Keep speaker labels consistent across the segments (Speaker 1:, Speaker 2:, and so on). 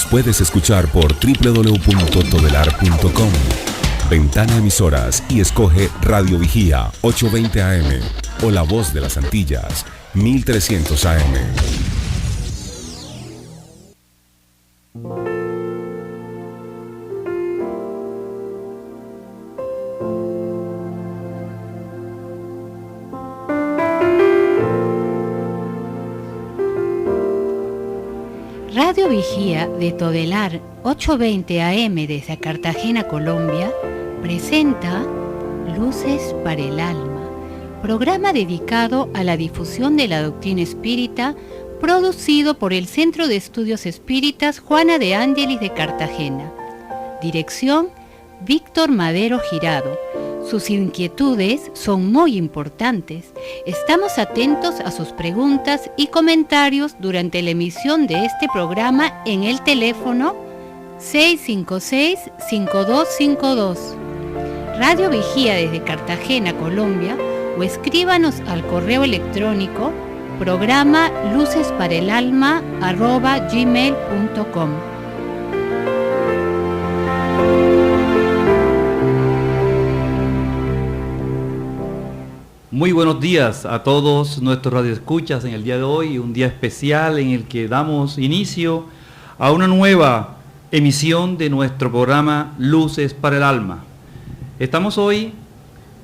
Speaker 1: puedes escuchar por www.todelar.com. Ventana Emisoras y escoge Radio Vigía 820 AM o La Voz de las Antillas 1300 AM.
Speaker 2: Radio Vigía de Todelar 820 AM desde Cartagena, Colombia, presenta Luces para el Alma, programa dedicado a la difusión de la doctrina espírita, producido por el Centro de Estudios Espíritas Juana de Ángelis de Cartagena. Dirección: Víctor Madero Girado. Sus inquietudes son muy importantes. Estamos atentos a sus preguntas y comentarios durante la emisión de este programa en el teléfono 656-5252. Radio Vigía desde Cartagena, Colombia, o escríbanos al correo electrónico programa lucesparaelalma@gmail.com.
Speaker 3: Muy buenos días a todos nuestros radioescuchas en el día de hoy, un día especial en el que damos inicio a una nueva emisión de nuestro programa Luces para el Alma. Estamos hoy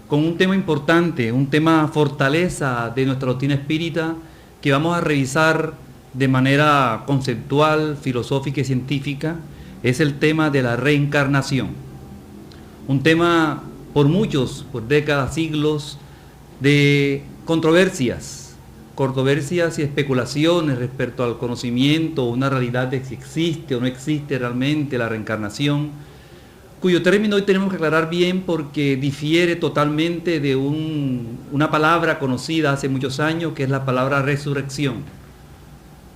Speaker 3: con un tema importante, un tema fortaleza de nuestra doctrina espírita que vamos a revisar de manera conceptual, filosófica y científica. Es el tema de la reencarnación. Un tema por muchos, por décadas, siglos, de controversias y especulaciones respecto al conocimiento, una realidad de si existe o no existe realmente la reencarnación, cuyo término hoy tenemos que aclarar bien porque difiere totalmente de una palabra conocida hace muchos años, que es la palabra resurrección.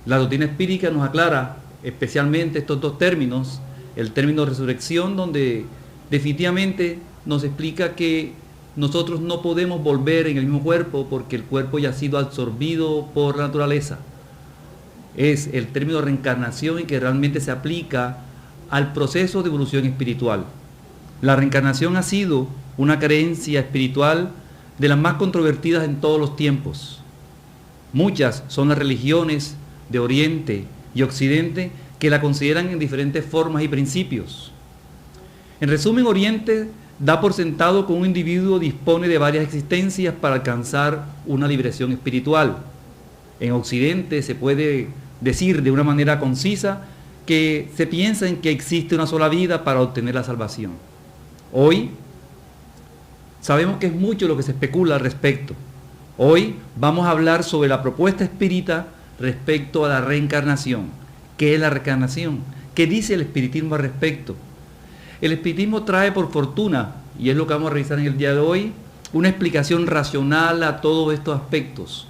Speaker 3: La doctrina espírita nos aclara especialmente estos dos términos, el término resurrección, donde definitivamente nos explica que nosotros no podemos volver en el mismo cuerpo porque el cuerpo ya ha sido absorbido por la naturaleza. Es el término reencarnación y que realmente se aplica al proceso de evolución espiritual. La reencarnación ha sido una creencia espiritual de las más controvertidas en todos los tiempos. Muchas son las religiones de Oriente y Occidente que la consideran en diferentes formas y principios. En resumen, Oriente da por sentado que un individuo dispone de varias existencias para alcanzar una liberación espiritual. En Occidente se puede decir de una manera concisa que se piensa en que existe una sola vida para obtener la salvación. Hoy sabemos que es mucho lo que se especula al respecto. Hoy vamos a hablar sobre la propuesta espírita respecto a la reencarnación. ¿Qué es la reencarnación? ¿Qué dice el espiritismo al respecto? El espiritismo trae por fortuna, y es lo que vamos a revisar en el día de hoy, una explicación racional a todos estos aspectos,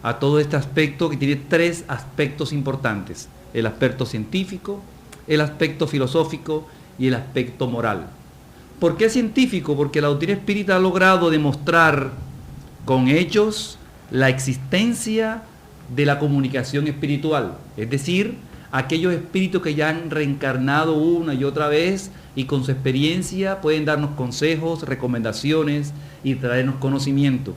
Speaker 3: a todo este aspecto que tiene tres aspectos importantes: el aspecto científico, el aspecto filosófico y el aspecto moral. ¿Por qué científico? Porque la doctrina espírita ha logrado demostrar con hechos la existencia de la comunicación espiritual, es decir, aquellos espíritus que ya han reencarnado una y otra vez y con su experiencia pueden darnos consejos, recomendaciones y traernos conocimiento.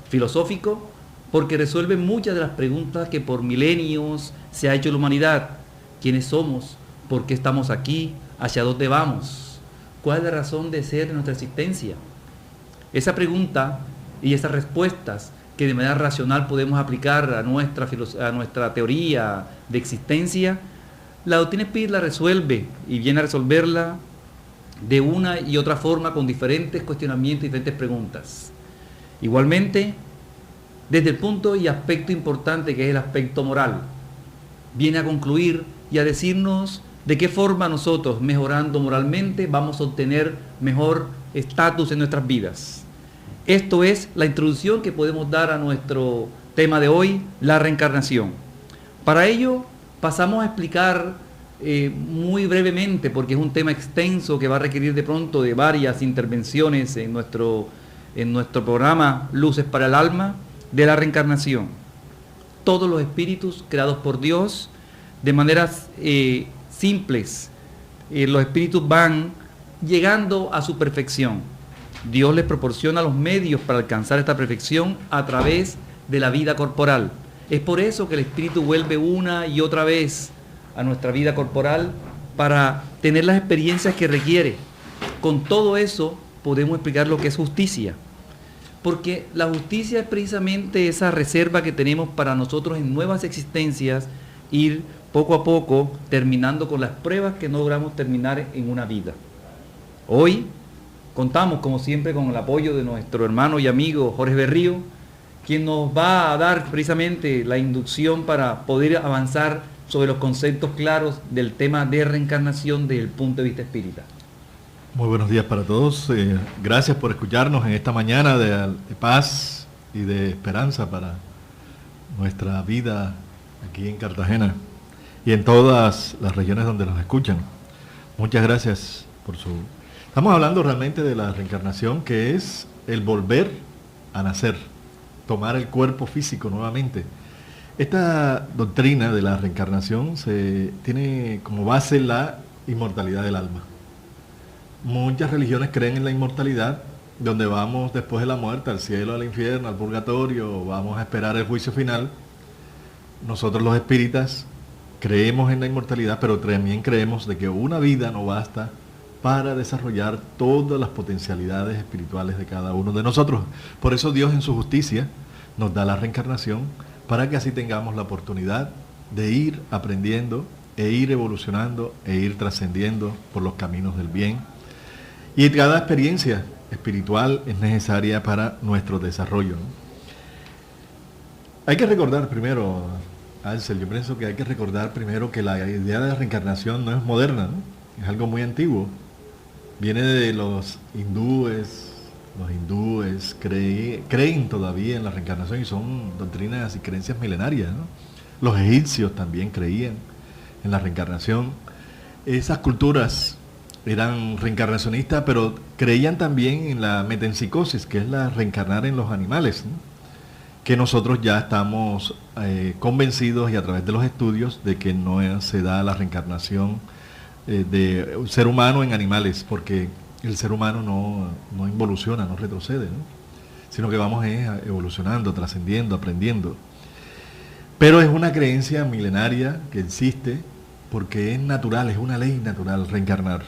Speaker 3: Filosófico, porque resuelve muchas de las preguntas que por milenios se ha hecho la humanidad. ¿Quiénes somos? ¿Por qué estamos aquí? ¿Hacia dónde vamos? ¿Cuál es la razón de ser de nuestra existencia? Esa pregunta y esas respuestas que de manera racional podemos aplicar a nuestra teoría de existencia, la doctrina espírita la resuelve y viene a resolverla de una y otra forma con diferentes cuestionamientos y diferentes preguntas. Igualmente, desde el punto y aspecto importante que es el aspecto moral, viene a concluir y a decirnos de qué forma nosotros, mejorando moralmente, vamos a obtener mejor estatus en nuestras vidas. Esto es la introducción que podemos dar a nuestro tema de hoy, la reencarnación. Para ello pasamos a explicar muy brevemente, porque es un tema extenso que va a requerir de pronto de varias intervenciones en nuestro programa Luces para el Alma, de la reencarnación. Todos los espíritus creados por Dios de manera simples, los espíritus van llegando a su perfección. Dios les proporciona los medios para alcanzar esta perfección a través de la vida corporal. Es por eso que el espíritu vuelve una y otra vez a nuestra vida corporal para tener las experiencias que requiere. Con todo eso podemos explicar lo que es justicia. Porque la justicia es precisamente esa reserva que tenemos para nosotros en nuevas existencias, ir poco a poco terminando con las pruebas que no logramos terminar en una vida. Hoy contamos, como siempre, con el apoyo de nuestro hermano y amigo Jorge Berrío, quien nos va a dar precisamente la inducción para poder avanzar sobre los conceptos claros del tema de reencarnación desde el punto de vista espírita.
Speaker 4: Muy buenos días para todos. Gracias por escucharnos en esta mañana de paz y de esperanza para nuestra vida aquí en Cartagena y en todas las regiones donde nos escuchan. Muchas gracias por su... Estamos hablando realmente de la reencarnación, que es el volver a nacer, tomar el cuerpo físico nuevamente. Esta doctrina de la reencarnación tiene como base la inmortalidad del alma. Muchas religiones creen en la inmortalidad, donde vamos después de la muerte al cielo, al infierno, al purgatorio, vamos a esperar el juicio final. Nosotros los espíritas creemos en la inmortalidad, pero también creemos de que una vida no basta para desarrollar todas las potencialidades espirituales de cada uno de nosotros. Por eso Dios en su justicia nos da la reencarnación, para que así tengamos la oportunidad de ir aprendiendo e ir evolucionando e ir trascendiendo por los caminos del bien. Y cada experiencia espiritual es necesaria para nuestro desarrollo, ¿no? Hay que recordar primero, Ansel, yo pienso que hay que recordar primero que la idea de la reencarnación no es moderna, ¿no? Es algo muy antiguo. Viene de los hindúes. Los hindúes creen todavía en la reencarnación y son doctrinas y creencias milenarias, ¿no? Los egipcios también creían en la reencarnación. Esas culturas eran reencarnacionistas, pero creían también en la metempsicosis, que es la reencarnar en los animales, ¿no? Que nosotros ya estamos convencidos y a través de los estudios de que no se da la reencarnación de un ser humano en animales, porque el ser humano no involuciona, no retrocede, ¿no? Sino que vamos evolucionando, trascendiendo, aprendiendo. Pero es una creencia milenaria que existe porque es natural, es una ley natural reencarnar.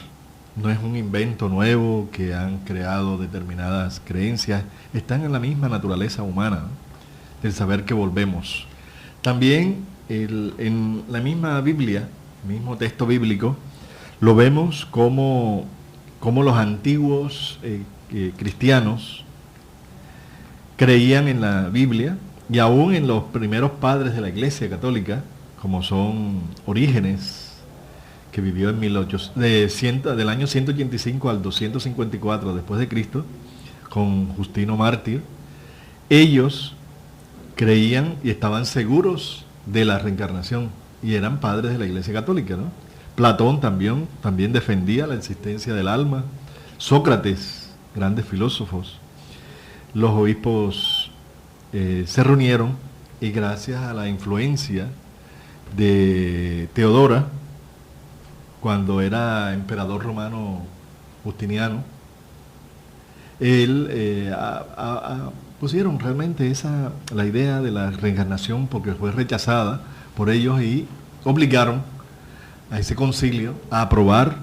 Speaker 4: No es un invento nuevo que han creado determinadas creencias, están en la misma naturaleza humana, ¿no? Del saber que volvemos. También en la misma Biblia, el mismo texto bíblico, lo vemos como los antiguos cristianos creían en la Biblia, y aún en los primeros padres de la Iglesia Católica, como son Orígenes, que vivió del año 185 al 254 después de Cristo, con Justino Mártir. Ellos creían y estaban seguros de la reencarnación y eran padres de la Iglesia Católica, ¿no? Platón también defendía la existencia del alma. Sócrates, grandes filósofos. Los obispos se reunieron y gracias a la influencia de Teodora, cuando era emperador romano Justiniano, pusieron realmente la idea de la reencarnación, porque fue rechazada por ellos, y obligaron a ese concilio a aprobar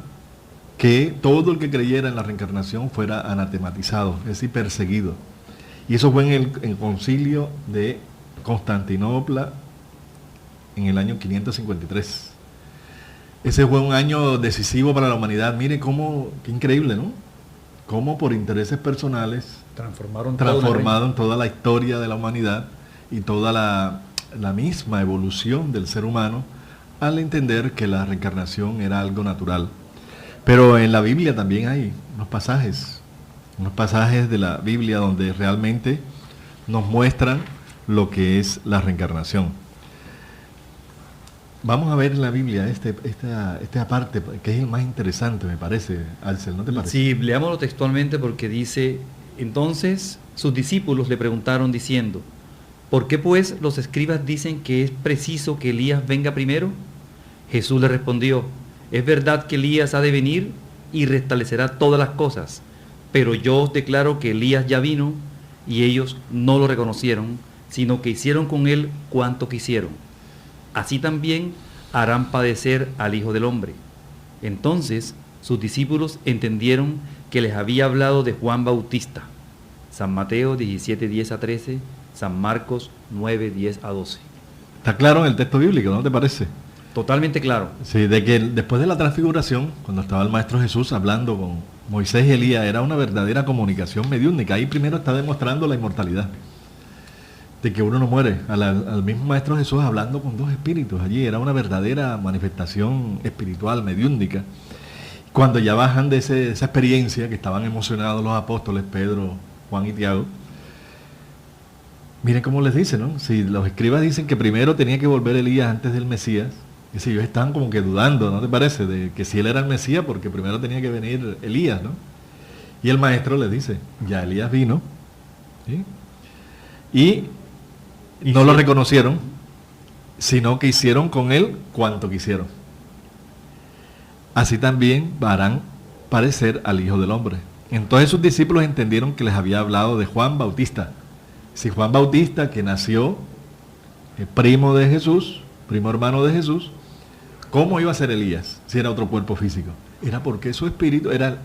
Speaker 4: que todo el que creyera en la reencarnación fuera anatematizado, es decir, perseguido. Y eso fue en el concilio de Constantinopla en el año 553. Ese fue un año decisivo para la humanidad. Mire qué increíble, ¿no? Cómo por intereses personales transformaron toda la historia de la humanidad y toda la misma evolución del ser humano, al entender que la reencarnación era algo natural. Pero en la Biblia también hay unos pasajes de la Biblia donde realmente nos muestran lo que es la reencarnación. Vamos a ver en la Biblia esta parte, que es el más interesante, me parece, Ansel, ¿no te parece?
Speaker 3: Sí, leámoslo textualmente, porque dice: entonces sus discípulos le preguntaron diciendo: ¿por qué pues los escribas dicen que es preciso que Elías venga primero? Jesús le respondió: Es verdad que Elías ha de venir y restablecerá todas las cosas, pero yo os declaro que Elías ya vino y ellos no lo reconocieron, sino que hicieron con él cuanto quisieron. Así también harán padecer al Hijo del Hombre. Entonces sus discípulos entendieron que les había hablado de Juan Bautista. San Mateo 17, 10 a 13, San Marcos 9, 10 a 12.
Speaker 4: Está claro en el texto bíblico, ¿no te parece?
Speaker 3: Totalmente claro.
Speaker 4: Sí, de que después de la transfiguración, cuando estaba el Maestro Jesús hablando con Moisés y Elías, era una verdadera comunicación mediúnica. Ahí primero está demostrando la inmortalidad, de que uno no muere. Al mismo Maestro Jesús hablando con dos espíritus allí, era una verdadera manifestación espiritual, mediúnica. Cuando ya bajan de esa experiencia, que estaban emocionados los apóstoles, Pedro, Juan y Tiago, miren cómo les dice, ¿no? Si los escribas dicen que primero tenía que volver Elías antes del Mesías, y si ellos estaban como que dudando, ¿no te parece? De que si él era el Mesías, porque primero tenía que venir Elías, ¿no? Y el Maestro les dice, ya Elías vino, ¿sí? Y no lo reconocieron, sino que hicieron con él cuanto quisieron. Así también harán parecer al Hijo del Hombre. Entonces sus discípulos entendieron que les había hablado de Juan Bautista. Si Juan Bautista, que nació primo de Jesús, primo hermano de Jesús, ¿cómo iba a ser Elías si era otro cuerpo físico? Era porque su espíritu era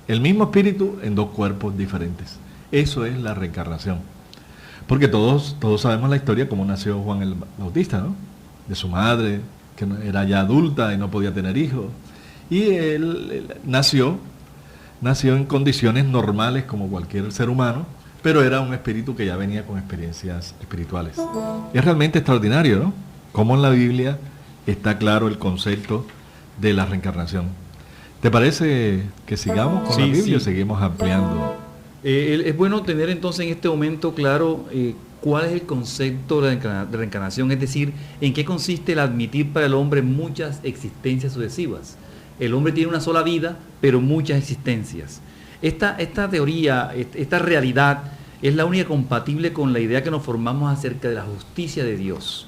Speaker 4: el mismo espíritu en dos cuerpos diferentes. Eso es la reencarnación. Porque todos sabemos la historia cómo nació Juan el Bautista, ¿no? De su madre, que era ya adulta y no podía tener hijos. Y él nació en condiciones normales como cualquier ser humano, pero era un espíritu que ya venía con experiencias espirituales. Es realmente extraordinario, ¿no? Cómo en la Biblia está claro el concepto de la reencarnación. ¿Te parece que sigamos con la Biblia o seguimos ampliando?
Speaker 3: Es bueno tener entonces en este momento claro cuál es el concepto de reencarnación, es decir, en qué consiste el admitir para el hombre muchas existencias sucesivas. El hombre tiene una sola vida, pero muchas existencias. Esta teoría, esta realidad, es la única compatible con la idea que nos formamos acerca de la justicia de Dios.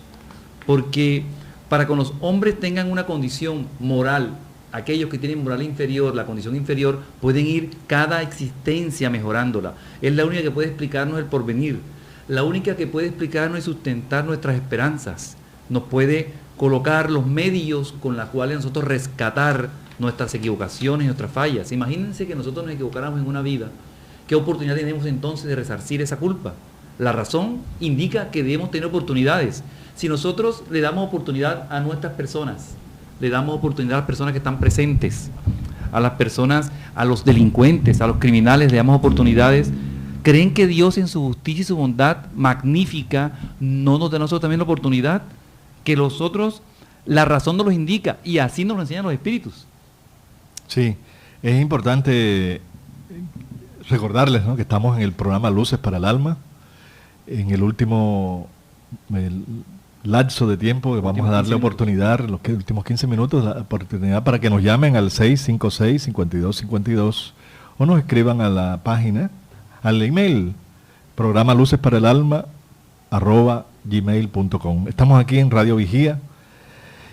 Speaker 3: Porque para que los hombres tengan una condición moral, aquellos que tienen moral inferior, la condición inferior, pueden ir cada existencia mejorándola. Es la única que puede explicarnos el porvenir, la única que puede explicarnos y sustentar nuestras esperanzas. Nos puede colocar los medios con los cuales nosotros rescatar nuestras equivocaciones y nuestras fallas. Imagínense que nosotros nos equivocáramos en una vida. ¿Qué oportunidad tenemos entonces de resarcir esa culpa? La razón indica que debemos tener oportunidades. Si nosotros le damos oportunidad a nuestras personas, le damos oportunidad a las personas que están presentes, a las personas, a los delincuentes, a los criminales, le damos oportunidades, ¿creen que Dios en su justicia y su bondad magnífica no nos da a nosotros también la oportunidad? Que nosotros, la razón nos los indica y así nos lo enseñan los espíritus.
Speaker 4: Sí, es importante recordarles, ¿no?, que estamos en el programa Luces para el Alma, en el último lapso de tiempo que vamos a darle oportunidad, los últimos 15 minutos, la oportunidad para que nos llamen al 656-5252 o nos escriban a la página, al email, programa Luces para el Alma @gmail.com. Estamos aquí en Radio Vigía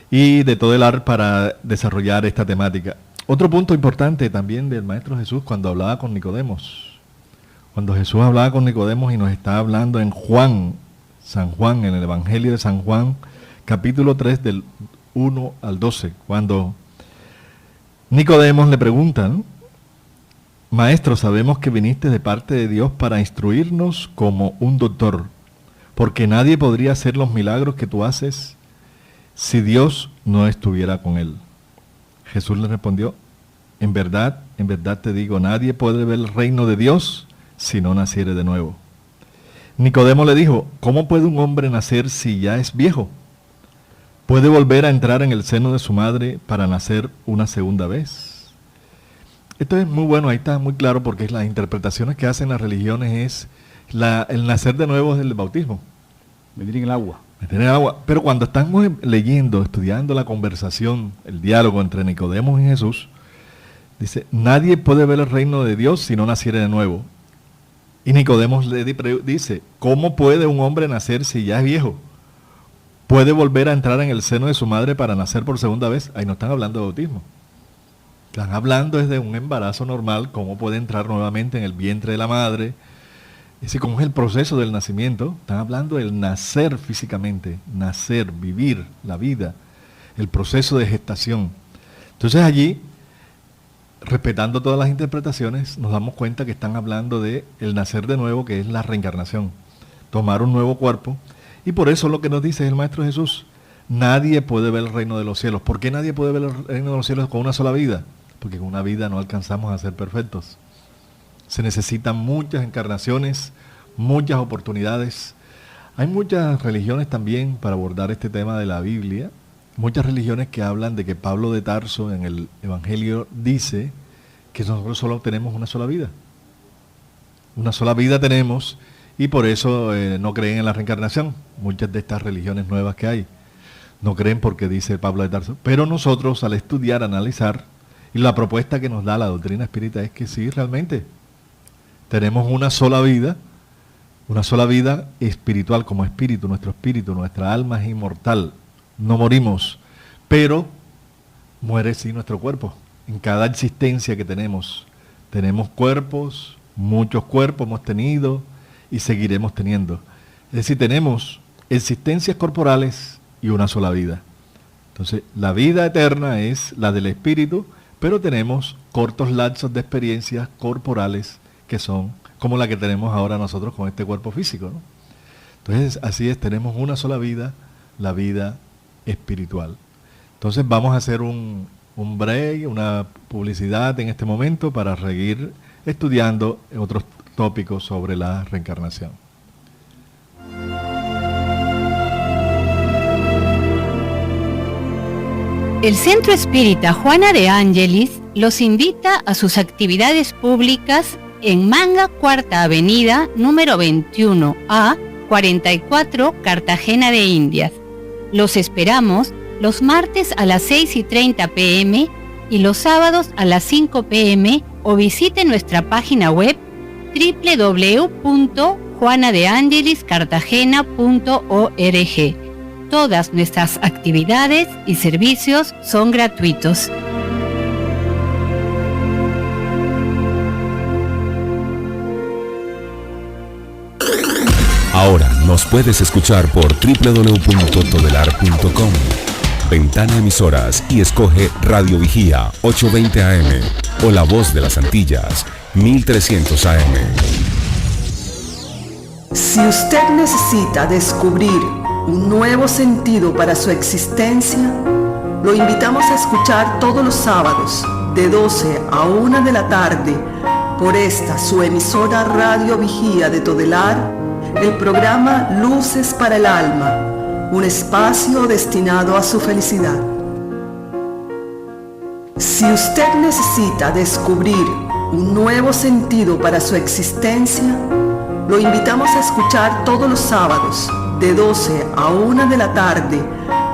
Speaker 4: y de Todelar para desarrollar esta temática. Otro punto importante también del Maestro Jesús cuando hablaba con Nicodemos. Cuando Jesús hablaba con Nicodemos y nos está hablando en San Juan, en el Evangelio de San Juan, capítulo 3 del 1 al 12, cuando Nicodemos le pregunta, ¿no?: Maestro, sabemos que viniste de parte de Dios para instruirnos como un doctor, porque nadie podría hacer los milagros que tú haces si Dios no estuviera con él. Jesús le respondió: en verdad te digo, nadie puede ver el reino de Dios si no naciere de nuevo. Nicodemo le dijo: ¿cómo puede un hombre nacer si ya es viejo? ¿Puede volver a entrar en el seno de su madre para nacer una segunda vez? Esto es muy bueno, ahí está muy claro, porque las interpretaciones que hacen las religiones es el nacer de nuevo es el bautismo.
Speaker 3: Meter en el agua.
Speaker 4: Meter en el agua. Pero cuando estamos leyendo, estudiando la conversación, el diálogo entre Nicodemo y Jesús, dice: nadie puede ver el reino de Dios si no naciere de nuevo. Y Nicodemo le dice: ¿cómo puede un hombre nacer si ya es viejo? puede volver a entrar en el seno de su madre para nacer por segunda vez. Ahí no están hablando de bautismo. Están hablando es de un embarazo normal, cómo puede entrar nuevamente en el vientre de la madre. Ese cómo es el proceso del nacimiento. Están hablando del nacer físicamente, nacer, vivir la vida, el proceso de gestación. Entonces allí, respetando todas las interpretaciones, nos damos cuenta que están hablando de el nacer de nuevo, que es la reencarnación, tomar un nuevo cuerpo. Y por eso lo que nos dice el Maestro Jesús, nadie puede ver el reino de los cielos. ¿Por qué nadie puede ver el reino de los cielos con una sola vida? Porque con una vida no alcanzamos a ser perfectos. Se necesitan muchas encarnaciones, muchas oportunidades. Hay muchas religiones también para abordar este tema de la Biblia. Muchas religiones que hablan de que Pablo de Tarso en el Evangelio dice que nosotros solo tenemos una sola vida. Una sola vida tenemos y por eso no creen en la reencarnación. Muchas de estas religiones nuevas que hay no creen porque dice Pablo de Tarso. Pero nosotros al estudiar, analizar, y la propuesta que nos da la doctrina espírita es que sí, realmente tenemos una sola vida espiritual como espíritu, nuestra alma es inmortal, no morimos, pero muere sí nuestro cuerpo. En cada existencia que tenemos cuerpos, muchos cuerpos hemos tenido y seguiremos teniendo. Es decir, tenemos existencias corporales y una sola vida. Entonces, la vida eterna es la del espíritu, pero tenemos cortos lapsos de experiencias corporales que son como la que tenemos ahora nosotros con este cuerpo físico, ¿no? Entonces, así es, tenemos una sola vida, la vida espiritual. Entonces, vamos a hacer un break, una publicidad en este momento para seguir estudiando otros tópicos sobre la reencarnación.
Speaker 2: El Centro Espírita Juana de Ángelis los invita a sus actividades públicas en Manga Cuarta Avenida, número 21A, 44, Cartagena de Indias. Los esperamos los martes a las 6:30 p.m. y los sábados a las 5 p.m. o visite nuestra página web www.juanadeangeliscartagena.org. Todas nuestras actividades y servicios son gratuitos.
Speaker 1: Ahora nos puedes escuchar por www.todelar.com. Ventana Emisoras y escoge Radio Vigía 820 AM o La Voz de las Antillas 1300 AM.
Speaker 5: Si usted necesita descubrir un nuevo sentido para su existencia, lo invitamos a escuchar todos los sábados de 12 a 1 de la tarde por esta su emisora Radio Vigía de Todelar, el programa Luces para el Alma, un espacio destinado a su felicidad. Si usted necesita descubrir un nuevo sentido para su existencia, lo invitamos a escuchar todos los sábados de 12 a 1 de la tarde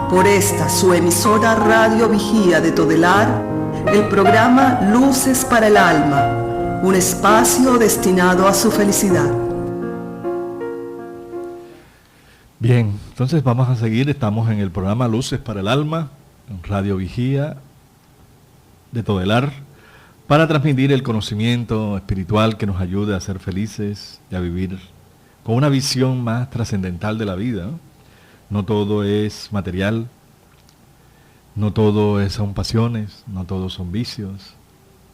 Speaker 5: por esta su emisora Radio Vigía de Todelar, el programa Luces para el Alma, un espacio destinado a su felicidad.
Speaker 4: Bien, entonces vamos a seguir, estamos en el programa Luces para el Alma, en Radio Vigía de Todelar, para transmitir el conocimiento espiritual que nos ayude a ser felices y a vivir con una visión más trascendental de la vida, ¿no? No todo es material, no todo son pasiones, no todos son vicios.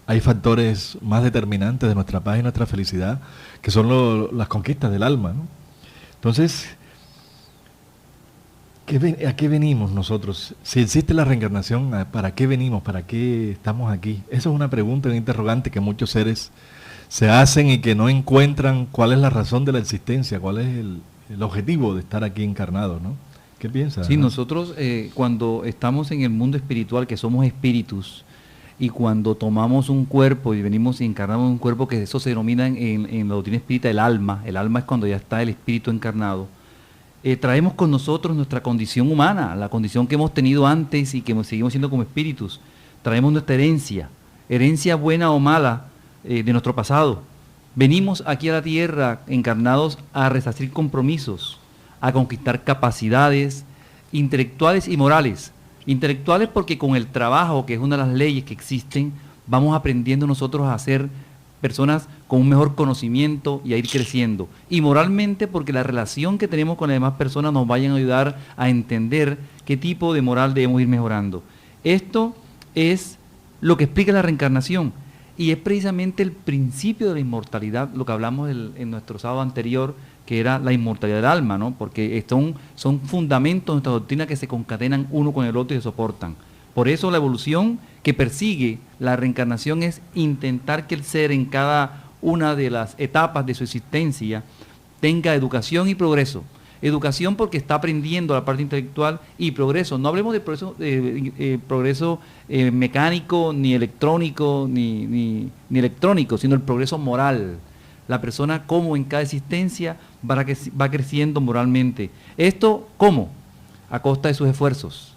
Speaker 4: Hay factores más determinantes de nuestra paz y nuestra felicidad, que son las conquistas del alma, ¿no? Entonces, ¿a qué venimos nosotros? Si existe la reencarnación, ¿para qué venimos? ¿Para qué estamos aquí? Esa es una pregunta, una interrogante que muchos seres se hacen y que no encuentran cuál es la razón de la existencia, cuál es el objetivo de estar aquí encarnados, ¿no? ¿Qué piensas?
Speaker 3: Sí,
Speaker 4: ¿no?
Speaker 3: nosotros cuando estamos en el mundo espiritual, que somos espíritus, y cuando tomamos un cuerpo y venimos y encarnamos un cuerpo, que eso se denomina en la doctrina espírita el alma es cuando ya está el espíritu encarnado, traemos con nosotros nuestra condición humana, la condición que hemos tenido antes y que seguimos siendo como espíritus. Traemos nuestra herencia buena o mala de nuestro pasado. Venimos aquí a la tierra encarnados a resarcir compromisos, a conquistar capacidades intelectuales y morales. Intelectuales porque con el trabajo, que es una de las leyes que existen, vamos aprendiendo nosotros a ser personas con un mejor conocimiento y a ir creciendo. Y moralmente porque la relación que tenemos con las demás personas nos vayan a ayudar a entender qué tipo de moral debemos ir mejorando. Esto es lo que explica la reencarnación y es precisamente el principio de la inmortalidad, lo que hablamos en nuestro sábado anterior, que era la inmortalidad del alma, ¿no? Porque son fundamentos de nuestra doctrina que se concatenan uno con el otro y se soportan. Por eso la evolución que persigue la reencarnación es intentar que el ser en cada una de las etapas de su existencia tenga educación y progreso. Educación porque está aprendiendo la parte intelectual y progreso. No hablemos de progreso mecánico, ni electrónico, ni electrónico, sino el progreso moral. La persona como en cada existencia va creciendo moralmente. ¿Esto cómo? A costa de sus esfuerzos.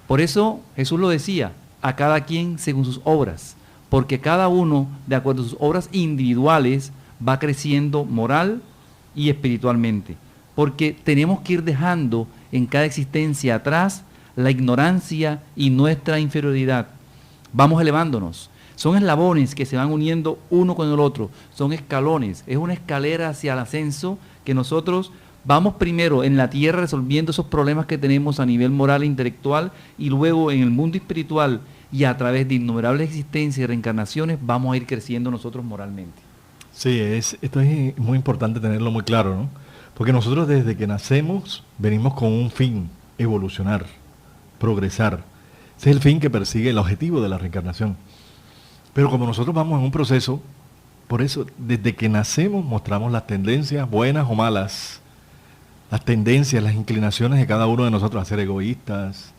Speaker 3: Por eso Jesús lo decía, a cada quien según sus obras, porque cada uno, de acuerdo a sus obras individuales, va creciendo moral y espiritualmente. Porque tenemos que ir dejando en cada existencia atrás la ignorancia y nuestra inferioridad. Vamos elevándonos. Son eslabones que se van uniendo uno con el otro, son escalones, es una escalera hacia el ascenso que nosotros vamos primero en la tierra resolviendo esos problemas que tenemos a nivel moral e intelectual y luego en el mundo espiritual y a través de innumerables existencias y reencarnaciones vamos a ir creciendo nosotros moralmente.
Speaker 4: Sí, esto es muy importante tenerlo muy claro, ¿no? Porque nosotros desde que nacemos venimos con un fin, evolucionar, progresar. Ese es el fin que persigue el objetivo de la reencarnación. Pero como nosotros vamos en un proceso, por eso desde que nacemos mostramos las tendencias buenas o malas, las tendencias, las inclinaciones de cada uno de nosotros a ser egoístas,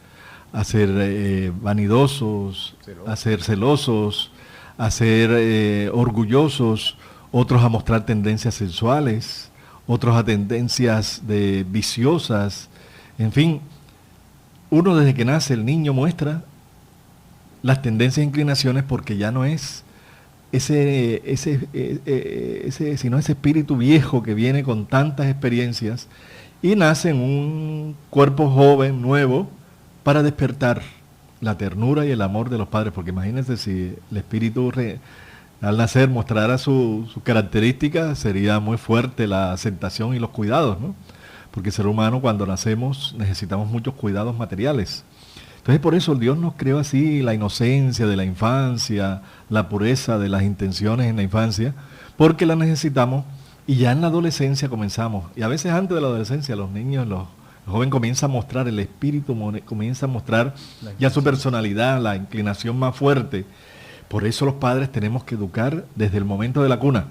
Speaker 4: a ser vanidosos, a ser celosos, a ser orgullosos, otros a mostrar tendencias sexuales, otros a tendencias viciosas, en fin, uno desde que nace el niño muestra las tendencias e inclinaciones porque ya no es sino ese espíritu viejo que viene con tantas experiencias y nace en un cuerpo joven, nuevo, para despertar la ternura y el amor de los padres, porque imagínense si el espíritu al nacer mostrara sus características, sería muy fuerte la aceptación y los cuidados, ¿no? Porque el ser humano cuando nacemos necesitamos muchos cuidados materiales. Entonces por eso Dios nos creó así, la inocencia de la infancia, la pureza de las intenciones en la infancia, porque la necesitamos y ya en la adolescencia comenzamos. Y a veces antes de la adolescencia los niños, los jóvenes comienzan a mostrar, el espíritu comienza a mostrar ya su personalidad, la inclinación más fuerte. Por eso los padres tenemos que educar desde el momento de la cuna,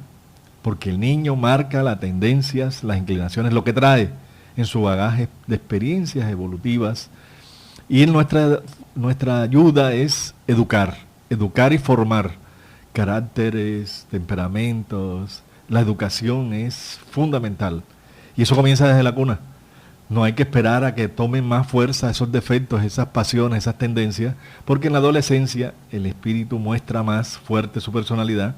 Speaker 4: porque el niño marca las tendencias, las inclinaciones, lo que trae en su bagaje de experiencias evolutivas. Y nuestra ayuda es educar y formar caracteres, temperamentos. La educación es fundamental. Y eso comienza desde la cuna. No hay que esperar a que tomen más fuerza esos defectos, esas pasiones, esas tendencias, porque en la adolescencia el espíritu muestra más fuerte su personalidad.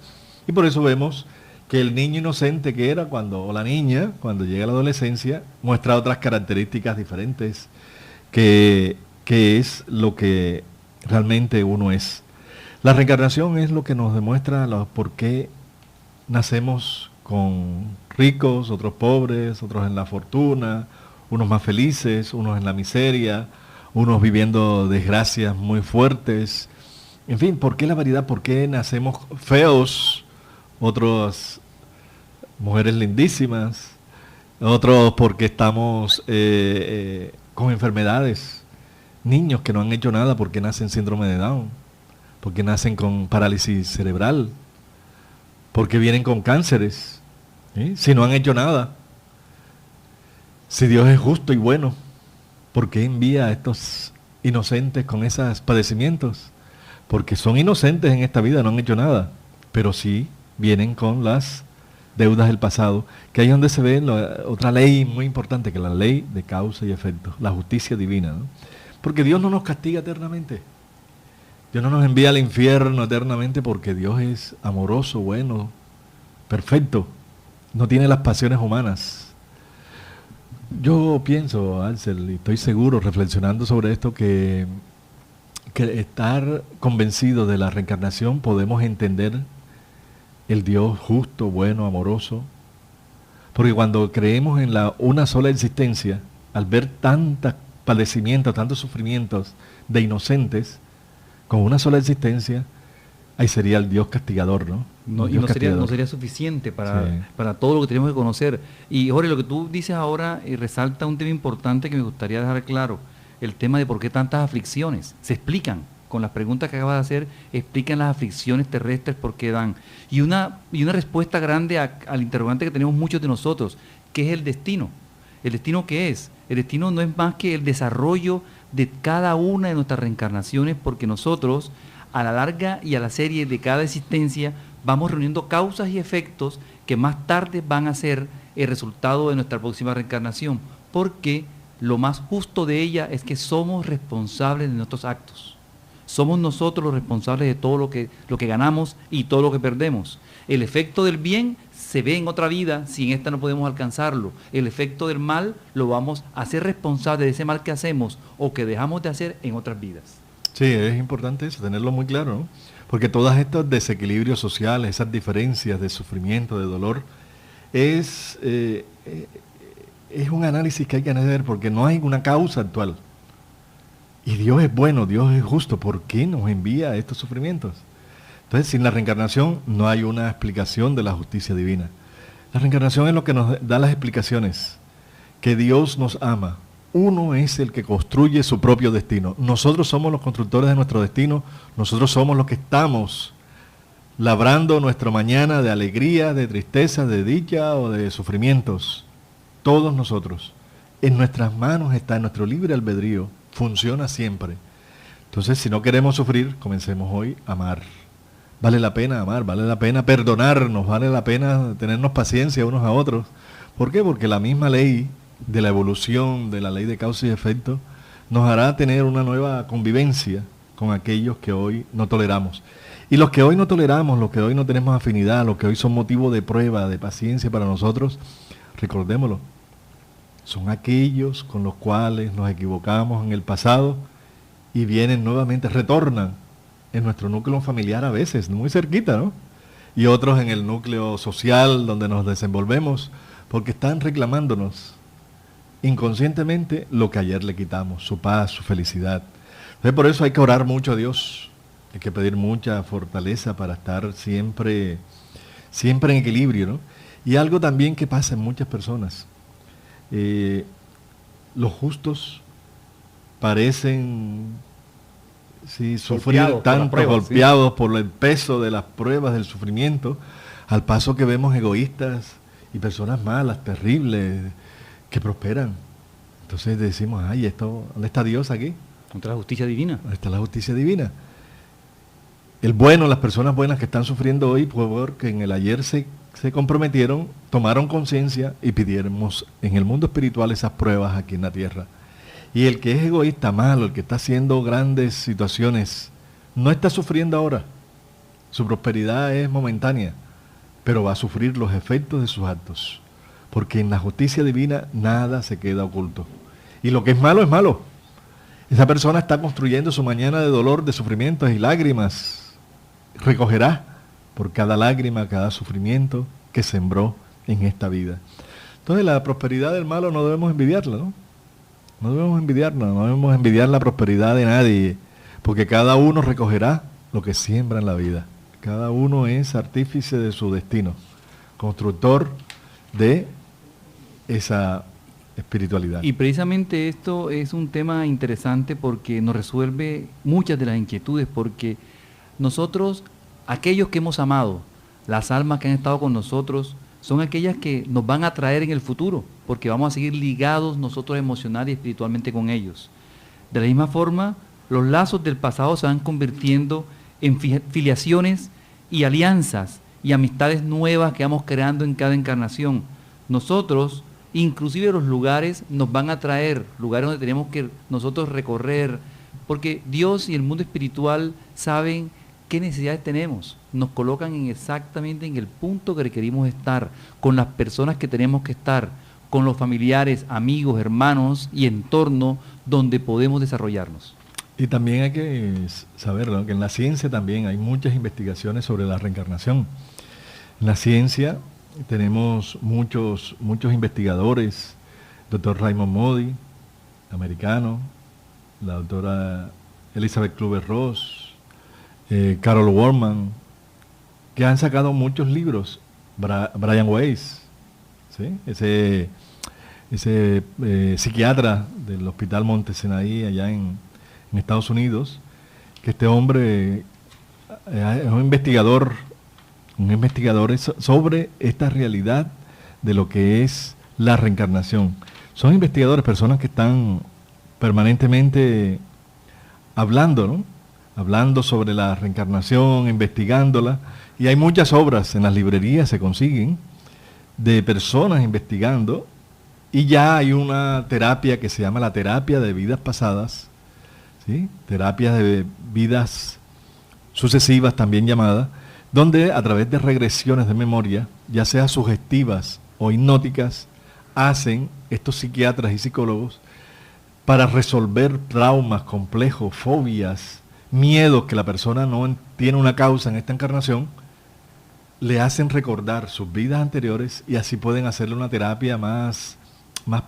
Speaker 4: Y por eso vemos que el niño inocente que era o la niña, cuando llega a la adolescencia, muestra otras características diferentes, que es lo que realmente uno es. La reencarnación es lo que nos demuestra por qué nacemos con ricos, otros pobres, otros en la fortuna, unos más felices, unos en la miseria, unos viviendo desgracias muy fuertes. En fin, ¿por qué la variedad? ¿Por qué nacemos feos? Otros mujeres lindísimas, otros porque estamos con enfermedades. Niños que no han hecho nada porque nacen síndrome de Down, porque nacen con parálisis cerebral, porque vienen con cánceres, ¿sí? Si no han hecho nada. Si Dios es justo y bueno, ¿por qué envía a estos inocentes con esos padecimientos? Porque son inocentes en esta vida, no han hecho nada, pero sí vienen con las deudas del pasado, que ahí es donde se ve otra ley muy importante, que es la ley de causa y efecto, la justicia divina, ¿no? Porque Dios no nos castiga eternamente. Dios no nos envía al infierno eternamente porque Dios es amoroso, bueno, perfecto. No tiene las pasiones humanas. Yo pienso, Ansel, y estoy seguro, reflexionando sobre esto, que estar convencidos de la reencarnación podemos entender el Dios justo, bueno, amoroso. Porque cuando creemos en una sola existencia, al ver tantos padecimientos, tantos sufrimientos de inocentes, con una sola existencia, ahí sería el Dios castigador, ¿no?
Speaker 3: No, y no sería suficiente para todo lo que tenemos que conocer. Y Jorge, lo que tú dices ahora resalta un tema importante que me gustaría dejar claro, el tema de por qué tantas aflicciones. Se explican, con las preguntas que acabas de hacer, explican las aflicciones terrestres por qué dan. Y una respuesta grande al interrogante que tenemos muchos de nosotros, ¿qué es el destino? ¿El destino qué es? El destino no es más que el desarrollo de cada una de nuestras reencarnaciones, porque nosotros, a la larga y a la serie de cada existencia, vamos reuniendo causas y efectos que más tarde van a ser el resultado de nuestra próxima reencarnación, porque lo más justo de ella es que somos responsables de nuestros actos. Somos nosotros los responsables de todo lo que ganamos y todo lo que perdemos. El efecto del bien se ve en otra vida, si en esta no podemos alcanzarlo. El efecto del mal lo vamos a hacer responsable de ese mal que hacemos o que dejamos de hacer en otras vidas.
Speaker 4: Sí, es importante eso, tenerlo muy claro, ¿no? Porque todos estos desequilibrios sociales, esas diferencias de sufrimiento, de dolor, es un análisis que hay que hacer porque no hay una causa actual. Y Dios es bueno, Dios es justo. ¿Por qué nos envía estos sufrimientos? Entonces, sin la reencarnación no hay una explicación de la justicia divina. La reencarnación es lo que nos da las explicaciones, que Dios nos ama. Uno es el que construye su propio destino. Nosotros somos los constructores de nuestro destino. Nosotros somos los que estamos labrando nuestro mañana de alegría, de tristeza, de dicha o de sufrimientos. Todos nosotros. En nuestras manos está, en nuestro libre albedrío. Funciona siempre. Entonces, si no queremos sufrir, comencemos hoy a amar. Vale la pena amar, vale la pena perdonarnos, vale la pena tenernos paciencia unos a otros. ¿Por qué? Porque la misma ley de la evolución, de la ley de causa y efecto, nos hará tener una nueva convivencia con aquellos que hoy no toleramos. Y los que hoy no toleramos, los que hoy no tenemos afinidad, los que hoy son motivo de prueba, de paciencia para nosotros, recordémoslo, son aquellos con los cuales nos equivocamos en el pasado y vienen nuevamente, retornan en nuestro núcleo familiar a veces, muy cerquita, ¿no? Y otros en el núcleo social donde nos desenvolvemos, porque están reclamándonos inconscientemente lo que ayer le quitamos, su paz, su felicidad. Entonces, por eso hay que orar mucho a Dios, hay que pedir mucha fortaleza para estar siempre en equilibrio, ¿no? Y algo también que pasa en muchas personas, los justos parecen sufrir tanto, golpeados por el peso de las pruebas, del sufrimiento, al paso que vemos egoístas y personas malas, terribles, que prosperan. Entonces decimos, ay, ¿dónde está Dios aquí?
Speaker 3: ¿Dónde está la justicia divina?
Speaker 4: ¿Dónde está la justicia divina? El bueno, las personas buenas que están sufriendo hoy, porque en el ayer se comprometieron, tomaron conciencia y pidiéramos en el mundo espiritual esas pruebas aquí en la tierra. Y el que es egoísta, malo, el que está haciendo grandes situaciones, no está sufriendo ahora. Su prosperidad es momentánea, pero va a sufrir los efectos de sus actos. Porque en la justicia divina nada se queda oculto. Y lo que es malo. Esa persona está construyendo su mañana de dolor, de sufrimientos y lágrimas. Recogerá por cada lágrima, cada sufrimiento que sembró en esta vida. Entonces la prosperidad del malo no debemos envidiarla, ¿no? No debemos envidiar la prosperidad de nadie, porque cada uno recogerá lo que siembra en la vida. Cada uno es artífice de su destino, constructor de esa espiritualidad.
Speaker 3: Y precisamente esto es un tema interesante porque nos resuelve muchas de las inquietudes, porque nosotros, aquellos que hemos amado, las almas que han estado con nosotros, son aquellas que nos van a traer en el futuro, porque vamos a seguir ligados nosotros emocional y espiritualmente con ellos. De la misma forma, los lazos del pasado se van convirtiendo en filiaciones y alianzas y amistades nuevas que vamos creando en cada encarnación. Nosotros, inclusive los lugares, nos van a traer, lugares donde tenemos que nosotros recorrer, porque Dios y el mundo espiritual saben qué necesidades tenemos, nos colocan exactamente en el punto que requerimos estar, con las personas que tenemos que estar, con los familiares, amigos, hermanos y entorno donde podemos desarrollarnos.
Speaker 4: Y también hay que saber, ¿no?, que en la ciencia también hay muchas investigaciones sobre la reencarnación. En la ciencia tenemos muchos investigadores, doctor Raymond Moody, americano, la doctora Elizabeth Kübler-Ross, Carol Worman, que han sacado muchos libros. Brian Weiss, ¿sí?, ese psiquiatra del Hospital Monte Sinaí allá en Estados Unidos, que este hombre es un investigador sobre esta realidad de lo que es la reencarnación. Son investigadores, personas que están permanentemente hablando, ¿no?, hablando sobre la reencarnación, investigándola, y hay muchas obras en las librerías, se consiguen, de personas investigando, y ya hay una terapia que se llama la terapia de vidas pasadas, ¿sí?, terapia de vidas sucesivas también llamada, donde a través de regresiones de memoria, ya sea sugestivas o hipnóticas, hacen estos psiquiatras y psicólogos para resolver traumas complejos, fobias, miedos que la persona no tiene una causa en esta encarnación, le hacen recordar sus vidas anteriores y así pueden hacerle una terapia más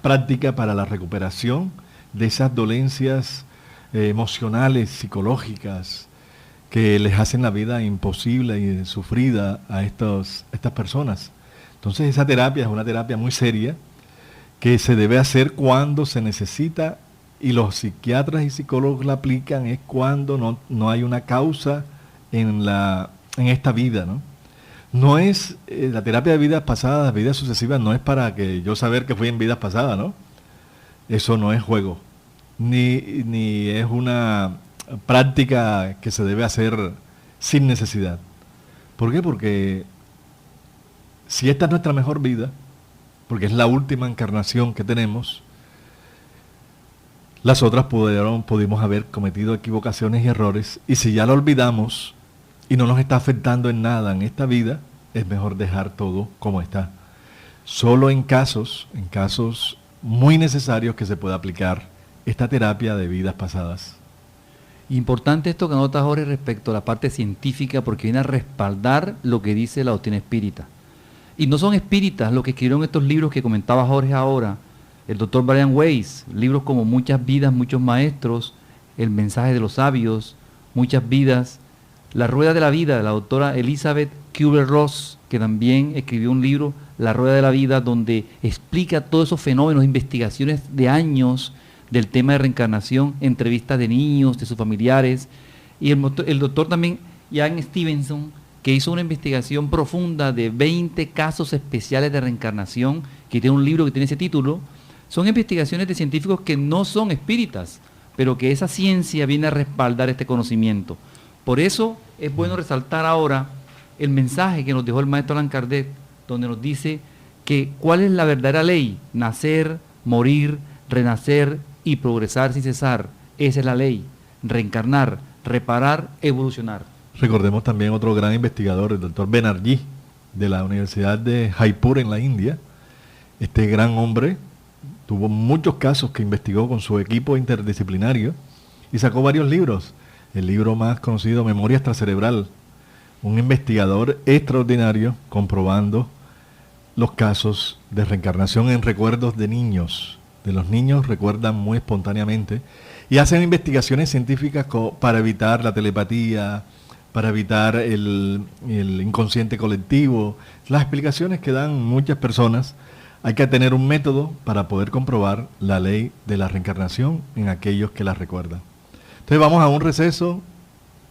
Speaker 4: práctica para la recuperación de esas dolencias emocionales, psicológicas, que les hacen la vida imposible y sufrida a estas personas. Entonces esa terapia es una terapia muy seria que se debe hacer cuando se necesita, y los psiquiatras y psicólogos la aplican es cuando no hay una causa en esta vida, ¿no? No es la terapia de vidas pasadas, vidas sucesivas, no es para que yo saber que fui en vidas pasadas, ¿no? Eso no es juego, ni es una práctica que se debe hacer sin necesidad. ¿Por qué? Porque si esta es nuestra mejor vida, porque es la última encarnación que tenemos, las otras pudimos haber cometido equivocaciones y errores, y si ya lo olvidamos y no nos está afectando en nada en esta vida, es mejor dejar todo como está. Solo en casos muy necesarios que se pueda aplicar esta terapia de vidas pasadas.
Speaker 3: Importante esto que anotas, Jorge, respecto a la parte científica, porque viene a respaldar lo que dice la doctrina espírita. Y no son espíritas los que escribieron estos libros que comentaba Jorge ahora, el doctor Brian Weiss, libros como Muchas vidas, muchos maestros, El mensaje de los sabios, Muchas vidas, La rueda de la vida, de la doctora Elizabeth Kübler-Ross, que también escribió un libro, La rueda de la vida, donde explica todos esos fenómenos, investigaciones de años del tema de reencarnación, entrevistas de niños, de sus familiares, y el doctor también Ian Stevenson, que hizo una investigación profunda de 20 casos especiales de reencarnación, que tiene un libro que tiene ese título. Son investigaciones de científicos que no son espíritas, pero que esa ciencia viene a respaldar este conocimiento. Por eso es bueno resaltar ahora el mensaje que nos dejó el maestro Allan Kardec, donde nos dice que cuál es la verdadera ley: nacer, morir, renacer y progresar sin cesar. Esa es la ley: reencarnar, reparar, evolucionar.
Speaker 4: Recordemos también otro gran investigador, el doctor Banerjee, de la Universidad de Jaipur en la India. Este gran hombre tuvo muchos casos que investigó con su equipo interdisciplinario y sacó varios libros. El libro más conocido, Memoria Extracerebral, un investigador extraordinario comprobando los casos de reencarnación en recuerdos de niños. De los niños recuerdan muy espontáneamente y hacen investigaciones científicas para evitar la telepatía, para evitar el inconsciente colectivo. Las explicaciones que dan muchas personas. Hay que tener un método para poder comprobar la ley de la reencarnación en aquellos que la recuerdan. Entonces vamos a un receso.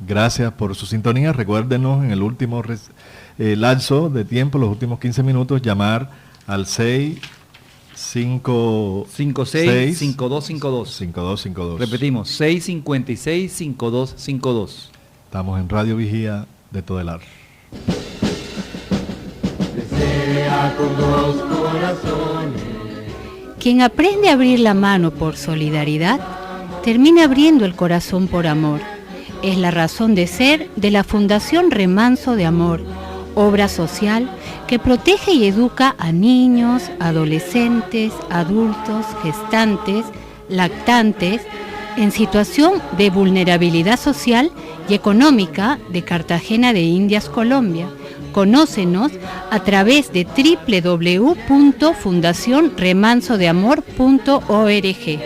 Speaker 4: Gracias por su sintonía. Recuérdenos en el último lapso de tiempo, los últimos 15 minutos, llamar al 656-5252.
Speaker 3: Repetimos, 656-5252.
Speaker 4: Estamos en Radio Vigía de Todelar.
Speaker 2: Quien aprende a abrir la mano por solidaridad, termina abriendo el corazón por amor. Es la razón de ser de la Fundación Remanso de Amor, obra social que protege y educa a niños, adolescentes, adultos, gestantes, lactantes, en situación de vulnerabilidad social y económica de Cartagena de Indias, Colombia. Conócenos a través de www.fundacionremansodeamor.org.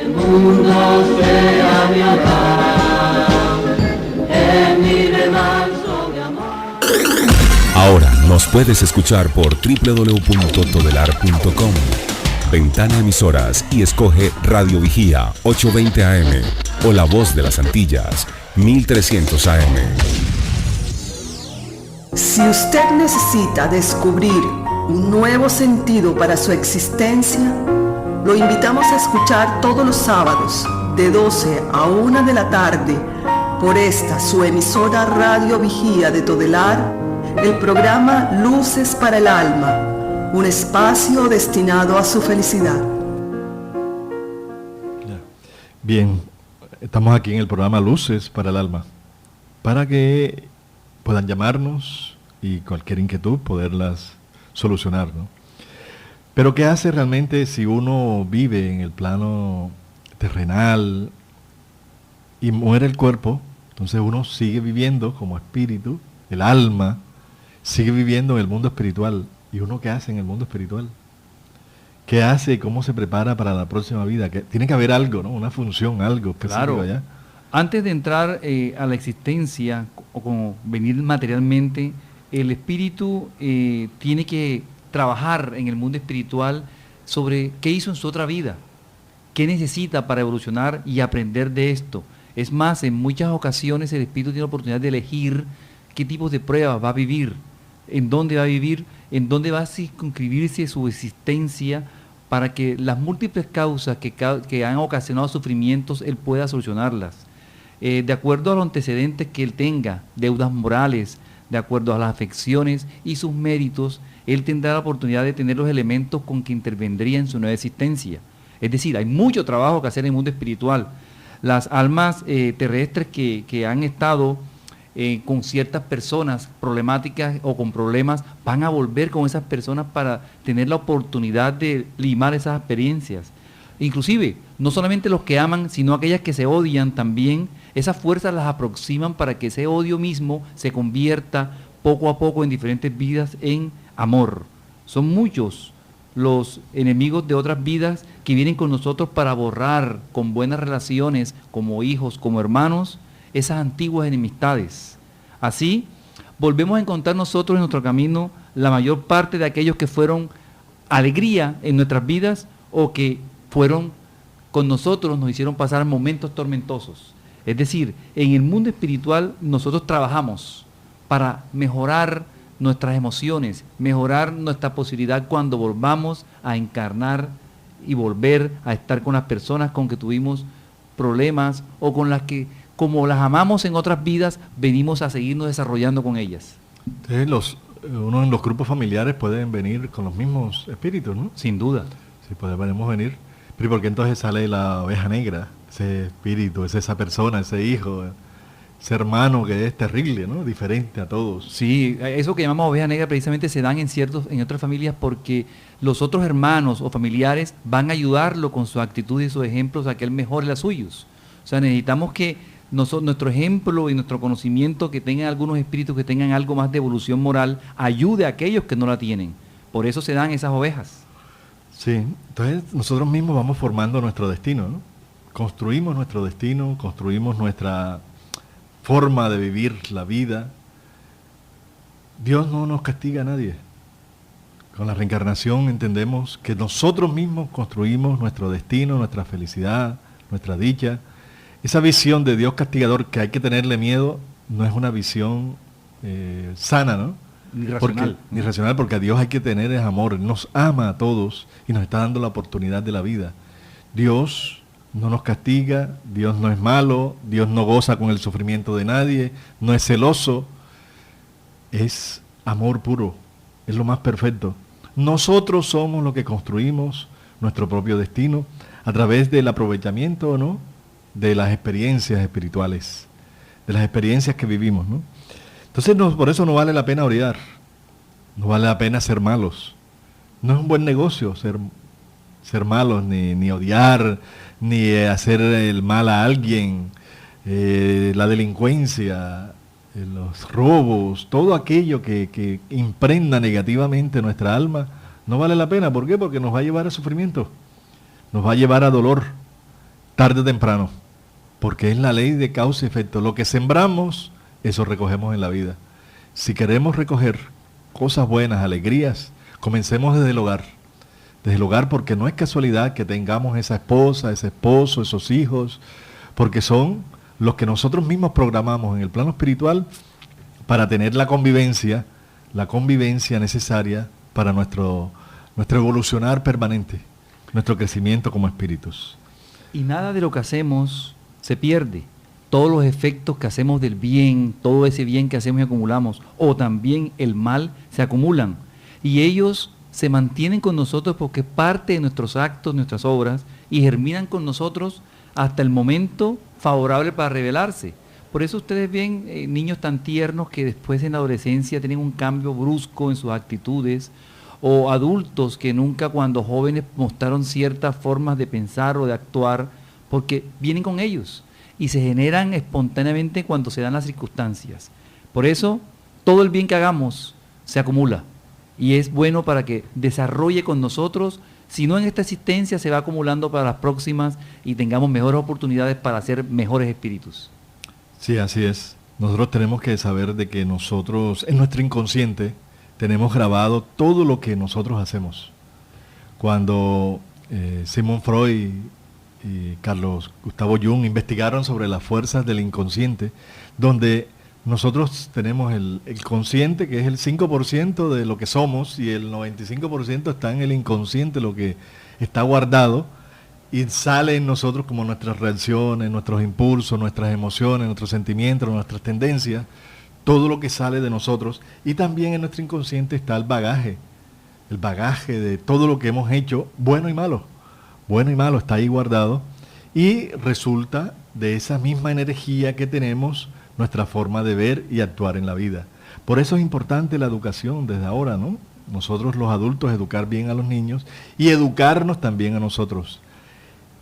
Speaker 1: Ahora nos puedes escuchar por www.todelar.com. Ventana Emisoras y escoge Radio Vigía 820 AM o La Voz de las Antillas 1300 AM.
Speaker 5: Si usted necesita descubrir un nuevo sentido para su existencia, lo invitamos a escuchar todos los sábados de 12 a 1 de la tarde por esta su emisora Radio Vigía de Todelar, el programa Luces para el Alma, un espacio destinado a su felicidad.
Speaker 4: Bien, estamos aquí en el programa Luces para el Alma, para que puedan llamarnos y cualquier inquietud poderlas solucionar, ¿no? Pero ¿qué hace realmente si uno vive en el plano terrenal y muere el cuerpo? Entonces uno sigue viviendo como espíritu, el alma sigue viviendo en el mundo espiritual. ¿Y uno qué hace en el mundo espiritual? ¿Qué hace y cómo se prepara para la próxima vida? Tiene que haber algo, ¿no? Una función, algo específico allá.
Speaker 3: Antes de entrar a la existencia o como venir materialmente, el espíritu tiene que trabajar en el mundo espiritual sobre qué hizo en su otra vida, qué necesita para evolucionar y aprender de esto. Es más, en muchas ocasiones el espíritu tiene la oportunidad de elegir qué tipos de pruebas va a vivir, en dónde va a vivir, en dónde va a circunscribirse su existencia para que las múltiples causas que han ocasionado sufrimientos él pueda solucionarlas. De acuerdo a los antecedentes que él tenga, deudas morales, de acuerdo a las afecciones y sus méritos, él tendrá la oportunidad de tener los elementos con que intervendría en su nueva existencia. Es decir, hay mucho trabajo que hacer en el mundo espiritual. Las almas terrestres que han estado con ciertas personas problemáticas o con problemas, van a volver con esas personas para tener la oportunidad de limar esas experiencias. Inclusive, no solamente los que aman, sino aquellas que se odian también, esas fuerzas las aproximan para que ese odio mismo se convierta poco a poco en diferentes vidas en amor. Son muchos los enemigos de otras vidas que vienen con nosotros para borrar con buenas relaciones, como hijos, como hermanos, esas antiguas enemistades. Así, volvemos a encontrar nosotros en nuestro camino la mayor parte de aquellos que fueron alegría en nuestras vidas o que fueron con nosotros, nos hicieron pasar momentos tormentosos. Es decir, en el mundo espiritual nosotros trabajamos para mejorar nuestras emociones, mejorar nuestra posibilidad cuando volvamos a encarnar y volver a estar con las personas con que tuvimos problemas o con las que, como las amamos en otras vidas, venimos a seguirnos desarrollando con ellas.
Speaker 4: Entonces uno en los grupos familiares pueden venir con los mismos espíritus, ¿no?
Speaker 3: Sin duda.
Speaker 4: Sí, podemos venir. Pero ¿por qué entonces sale la oveja negra? Ese espíritu, es esa persona, ese hijo, ese hermano que es terrible, ¿no? Diferente a todos.
Speaker 3: Sí, eso que llamamos oveja negra precisamente se dan en otras familias porque los otros hermanos o familiares van a ayudarlo con su actitud y sus ejemplos a que él mejore las suyos. O sea, necesitamos que nuestro ejemplo y nuestro conocimiento, que tengan algunos espíritus que tengan algo más de evolución moral, ayude a aquellos que no la tienen. Por eso se dan esas ovejas.
Speaker 4: Sí, entonces nosotros mismos vamos formando nuestro destino, ¿no? Construimos nuestro destino, construimos nuestra forma de vivir la vida. Dios no nos castiga a nadie. Con la reencarnación entendemos que nosotros mismos construimos nuestro destino, nuestra felicidad, nuestra dicha. Esa visión de Dios castigador que hay que tenerle miedo no es una visión sana, ¿no? Ni racional, porque a Dios hay que tener es amor. Él nos ama a todos y nos está dando la oportunidad de la vida. Dios no nos castiga, Dios no es malo, Dios no goza con el sufrimiento de nadie, no es celoso, es amor puro, es lo más perfecto. Nosotros somos los que construimos nuestro propio destino a través del aprovechamiento, ¿no?, de las experiencias espirituales, de las experiencias que vivimos, ¿no? Entonces por eso no vale la pena orar. No vale la pena ser malos. No es un buen negocio ser malos, ni odiar, ni hacer el mal a alguien, la delincuencia, los robos, todo aquello que imprenda negativamente nuestra alma, no vale la pena. ¿Por qué? Porque nos va a llevar a sufrimiento, nos va a llevar a dolor, tarde o temprano, porque es la ley de causa y efecto. Lo que sembramos, eso recogemos en la vida. Si queremos recoger cosas buenas, alegrías, comencemos desde el hogar. Desde el hogar, porque no es casualidad que tengamos esa esposa, ese esposo, esos hijos, porque son los que nosotros mismos programamos en el plano espiritual para tener la convivencia necesaria para nuestro evolucionar permanente, nuestro crecimiento como espíritus.
Speaker 3: Y nada de lo que hacemos se pierde. Todos los efectos que hacemos del bien, todo ese bien que hacemos y acumulamos, o también el mal, se acumulan. Y ellos se mantienen con nosotros porque parte de nuestros actos, nuestras obras, y germinan con nosotros hasta el momento favorable para revelarse. Por eso ustedes ven niños tan tiernos que después en la adolescencia tienen un cambio brusco en sus actitudes, o adultos que nunca cuando jóvenes mostraron ciertas formas de pensar o de actuar, porque vienen con ellos y se generan espontáneamente cuando se dan las circunstancias. Por eso, todo el bien que hagamos se acumula y es bueno para que desarrolle con nosotros, si no en esta existencia, se va acumulando para las próximas y tengamos mejores oportunidades para ser mejores espíritus.
Speaker 4: Sí, así es. Nosotros tenemos que saber de que nosotros, en nuestro inconsciente, tenemos grabado todo lo que nosotros hacemos. Cuando Sigmund Freud y Carlos Gustavo Jung investigaron sobre las fuerzas del inconsciente, donde nosotros tenemos el consciente, que es el 5% de lo que somos, y el 95% está en el inconsciente, lo que está guardado, y sale en nosotros como nuestras reacciones, nuestros impulsos, nuestras emociones, nuestros sentimientos, nuestras tendencias, todo lo que sale de nosotros. Y también en nuestro inconsciente está el bagaje de todo lo que hemos hecho, bueno y malo está ahí guardado, y resulta de esa misma energía que tenemos nuestra forma de ver y actuar en la vida. Por eso es importante la educación desde ahora, ¿no? Nosotros los adultos educar bien a los niños y educarnos también a nosotros.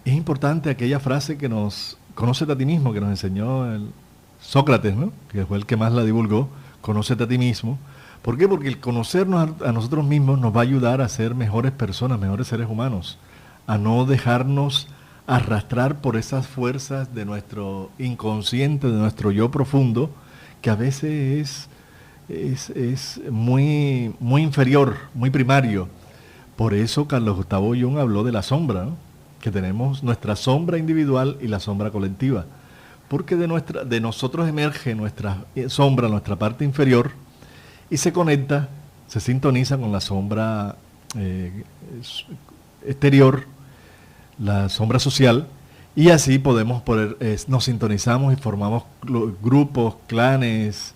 Speaker 4: Es importante aquella frase que nos conócete a ti mismo, que nos enseñó el Sócrates, ¿no? Que fue el que más la divulgó, conócete a ti mismo. ¿Por qué? Porque el conocernos a nosotros mismos nos va a ayudar a ser mejores personas, mejores seres humanos, a no dejarnos arrastrar por esas fuerzas de nuestro inconsciente, de nuestro yo profundo, que a veces es muy, muy inferior, muy primario. Por eso Carlos Gustavo Jung habló de la sombra, ¿no? Que tenemos nuestra sombra individual y la sombra colectiva. Porque de nosotros emerge nuestra sombra, nuestra parte inferior, y se conecta, se sintoniza con la sombra exterior, la sombra social, y así nos sintonizamos y formamos grupos, clanes,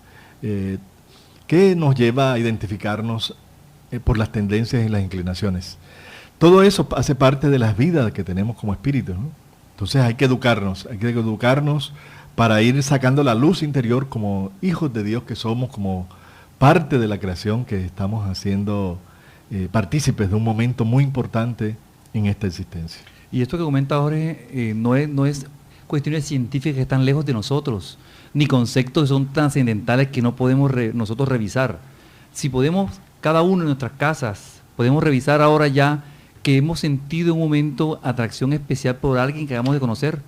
Speaker 4: que nos lleva a identificarnos por las tendencias y las inclinaciones. Todo eso hace parte de las vidas que tenemos como espíritus, ¿no? Entonces hay que educarnos para ir sacando la luz interior como hijos de Dios que somos, como parte de la creación que estamos haciendo, partícipes de un momento muy importante en esta existencia.
Speaker 3: Y esto que comenta Jorge no es cuestiones científicas que están lejos de nosotros, ni conceptos que son trascendentales que no podemos nosotros revisar. Si podemos, cada uno en nuestras casas, podemos revisar ahora ya que hemos sentido en un momento atracción especial por alguien que acabamos de conocer.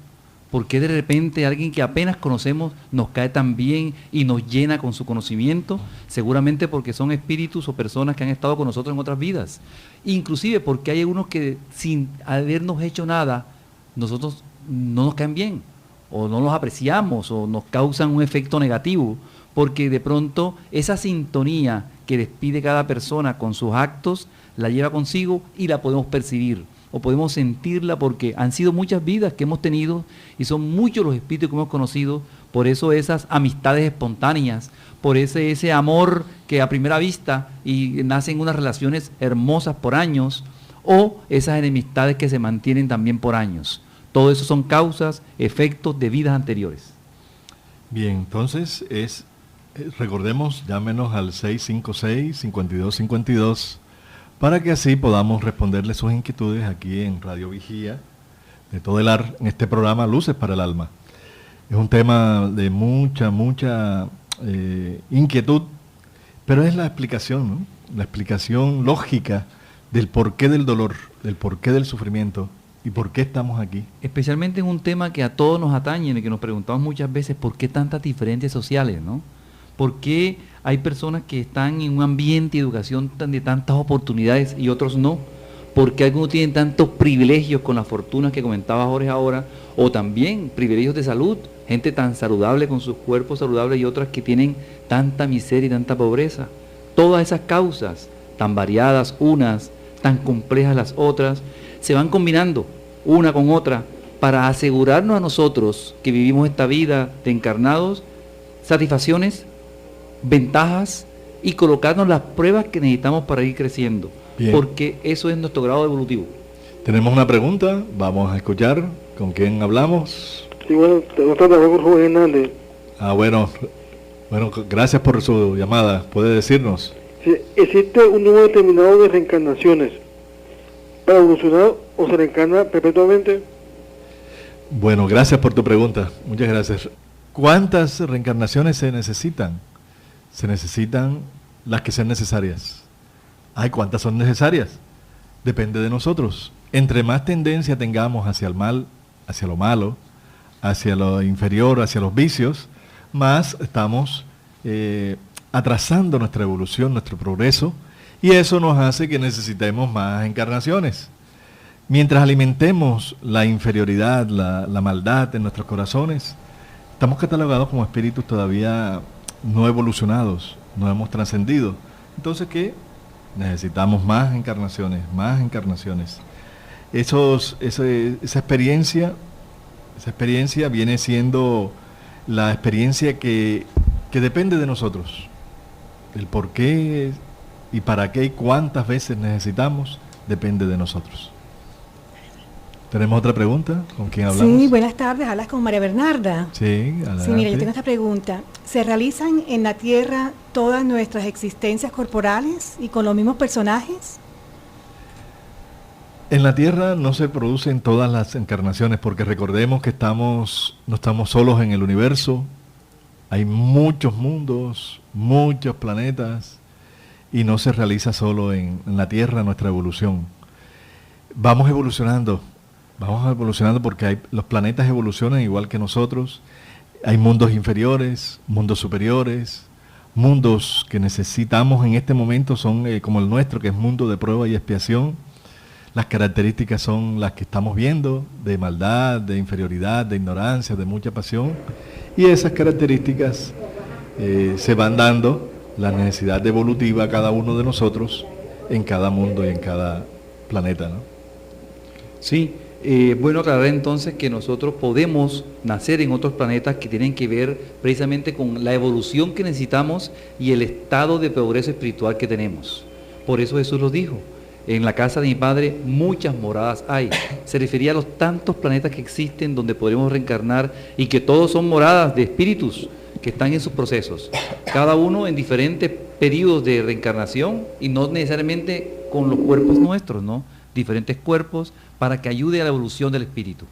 Speaker 3: ¿Por qué de repente alguien que apenas conocemos nos cae tan bien y nos llena con su conocimiento? Seguramente porque son espíritus o personas que han estado con nosotros en otras vidas. Inclusive porque hay algunos que sin habernos hecho nada, nosotros no nos caen bien, o no los apreciamos, o nos causan un efecto negativo, porque de pronto esa sintonía que despide cada persona con sus actos, la lleva consigo y la podemos percibir. O podemos sentirla porque han sido muchas vidas que hemos tenido y son muchos los espíritus que hemos conocido, por eso esas amistades espontáneas, por ese amor que a primera vista y nacen unas relaciones hermosas por años, o esas enemistades que se mantienen también por años. Todo eso son causas, efectos de vidas anteriores.
Speaker 4: Bien, entonces es Recordemos, llámenos al 656-5252 para que así podamos responderle sus inquietudes aquí en Radio Vigía de Todelar, en este programa Luces para el Alma. Es un tema de mucha inquietud, pero es la explicación, ¿no? La explicación lógica del porqué del dolor, del porqué del sufrimiento y por qué estamos aquí.
Speaker 3: Especialmente en un tema que a todos nos atañe, en el que nos preguntamos muchas veces por qué tantas diferencias sociales, ¿no? ¿Por qué hay personas que están en un ambiente de educación de tantas oportunidades y otros no? ¿Por qué algunos tienen tantos privilegios con las fortunas que comentaba Jorge ahora? O también privilegios de salud, gente tan saludable con sus cuerpos saludables y otras que tienen tanta miseria y tanta pobreza. Todas esas causas, tan variadas unas, tan complejas las otras, se van combinando una con otra para asegurarnos a nosotros que vivimos esta vida de encarnados, satisfacciones, ventajas y colocarnos las pruebas que necesitamos para ir creciendo. Bien. Porque eso es nuestro grado evolutivo.
Speaker 4: Tenemos una pregunta, vamos a escuchar con quién hablamos.
Speaker 6: Sí, bueno, te trata con Jorge Hernández.
Speaker 4: Bueno, gracias por su llamada. ¿Puede decirnos?
Speaker 6: Sí, ¿existe un número determinado de reencarnaciones para evolucionar o se reencarna perpetuamente?
Speaker 4: Bueno, gracias por tu pregunta. Muchas gracias. ¿Cuántas reencarnaciones se necesitan? Se necesitan las que sean necesarias. Ay, ¿cuántas son necesarias? Depende de nosotros. Entre más tendencia tengamos hacia el mal, hacia lo malo, hacia lo inferior, hacia los vicios, más estamos atrasando nuestra evolución, nuestro progreso, y eso nos hace que necesitemos más encarnaciones. Mientras alimentemos la inferioridad, la maldad en nuestros corazones, estamos catalogados como espíritus todavía no evolucionados, no hemos trascendido. Entonces, ¿qué? Necesitamos más encarnaciones, más encarnaciones. Esa experiencia viene siendo la experiencia que depende de nosotros. El por qué y para qué y cuántas veces necesitamos depende de nosotros. ¿Tenemos otra pregunta? ¿Con quién hablamos?
Speaker 7: Sí, buenas tardes. Hablas con María Bernarda.
Speaker 4: Sí, adelante.
Speaker 7: Sí, mira, yo tengo esta pregunta. ¿Se realizan en la Tierra todas nuestras existencias corporales y con los mismos personajes?
Speaker 4: En la Tierra no se producen todas las encarnaciones, porque recordemos que no estamos solos en el universo. Hay muchos mundos, muchos planetas, y no se realiza solo en la Tierra nuestra evolución. Vamos evolucionando porque los planetas evolucionan igual que nosotros. Hay mundos inferiores, mundos superiores, mundos que necesitamos en este momento son como el nuestro, que es mundo de prueba y expiación. Las características son las que estamos viendo, de maldad, de inferioridad, de ignorancia, de mucha pasión. Y esas características se van dando la necesidad evolutiva a cada uno de nosotros en cada mundo y en cada planeta, ¿no?
Speaker 3: Sí, bueno aclarar entonces que nosotros podemos nacer en otros planetas que tienen que ver precisamente con la evolución que necesitamos y el estado de progreso espiritual que tenemos. Por eso Jesús lo dijo. En la casa de mi Padre muchas moradas hay. Se refería a los tantos planetas que existen donde podremos reencarnar y que todos son moradas de espíritus que están en sus procesos. Cada uno en diferentes periodos de reencarnación y no necesariamente con los cuerpos nuestros, ¿no? Diferentes cuerpos para que ayude a la evolución del espíritu.